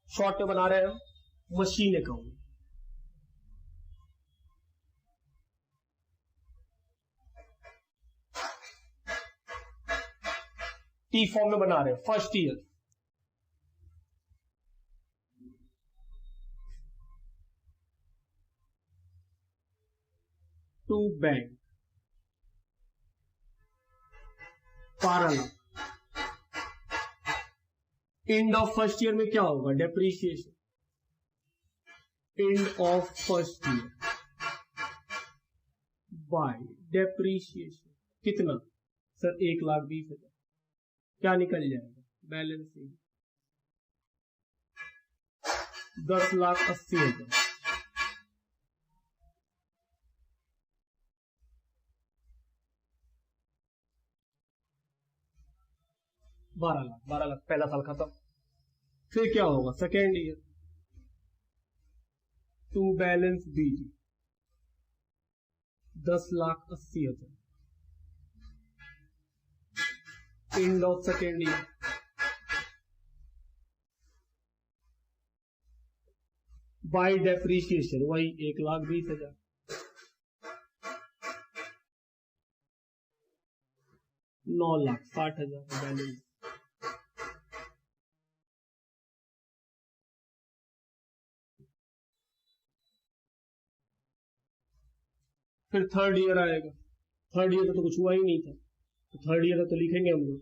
शॉर्ट में बना रहे हैं हम मशीन अकाउंट। टी फॉर्म में बना रहे हैं, first year to bank 12 lakh. End of first year में क्या होगा depreciation, end of first year by depreciation कितना सर 1,20,000। क्या निकल जाएगा बैलेंस 10,80,000। 12 लाख पहला साल खत्म। फिर क्या होगा second year to balance BG 10,80,000। End of second year by depreciation वही 1,20,000, $9,60,000 बैलेंस। फिर थर्ड ईयर आएगा, थर्ड ईयर का तो कुछ हुआ ही नहीं था, तो थर्ड ईयर का तो लिखेंगे हम लोग।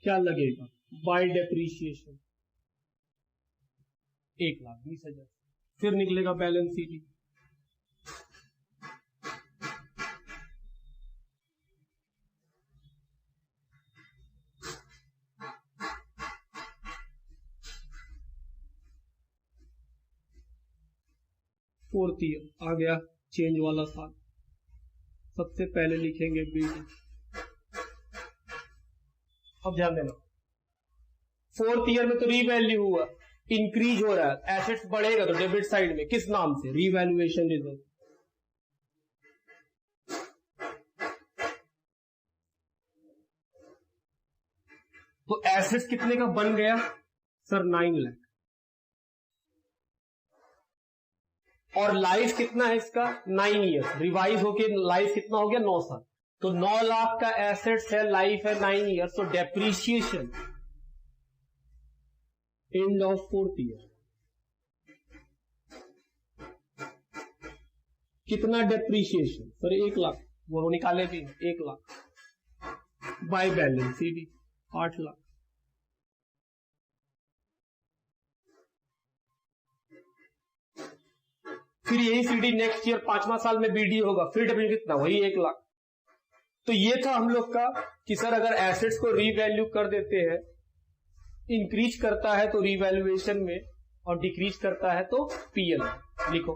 क्या लगेगा बाय डेप्रीशिएशन 1,20,000, फिर निकलेगा बैलेंस शीट। फोर्थ ईयर आ गया, चेंज वाला साल, सबसे पहले लिखेंगे बीडी। अब ध्यान देना, फोर्थ ईयर में तो रीवैल्यू हुआ, इंक्रीज हो रहा है, एसेट्स बढ़ेगा तो डेबिट साइड में किस नाम से, रीवैल्यूएशन रिजर्व। तो एसेट्स कितने का बन गया सर, 9 लाख, और लाइफ कितना है इसका 9 ईयर, रिवाइज होके लाइफ कितना हो गया 9 साल, तो 9 लाख का एसेट्स है, लाइफ है 9 ईयर, तो depreciation end of fourth year कितना डेप्रीशिएशन सर 1 लाख, वो निकाले भी 1 lakh by balance CD 8 lakh. फिर यही सीडी नेक्स्ट ईयर 5वां साल में बीडी होगा, फिर डब्ल्यू कितना वही 1 लाख। तो ये था हम लोग का कि सर अगर एसेट्स को रीवैल्यू कर देते हैं, इंक्रीज करता है तो रीवैल्यूएशन में और डिक्रीज करता है तो पीएल। लिखो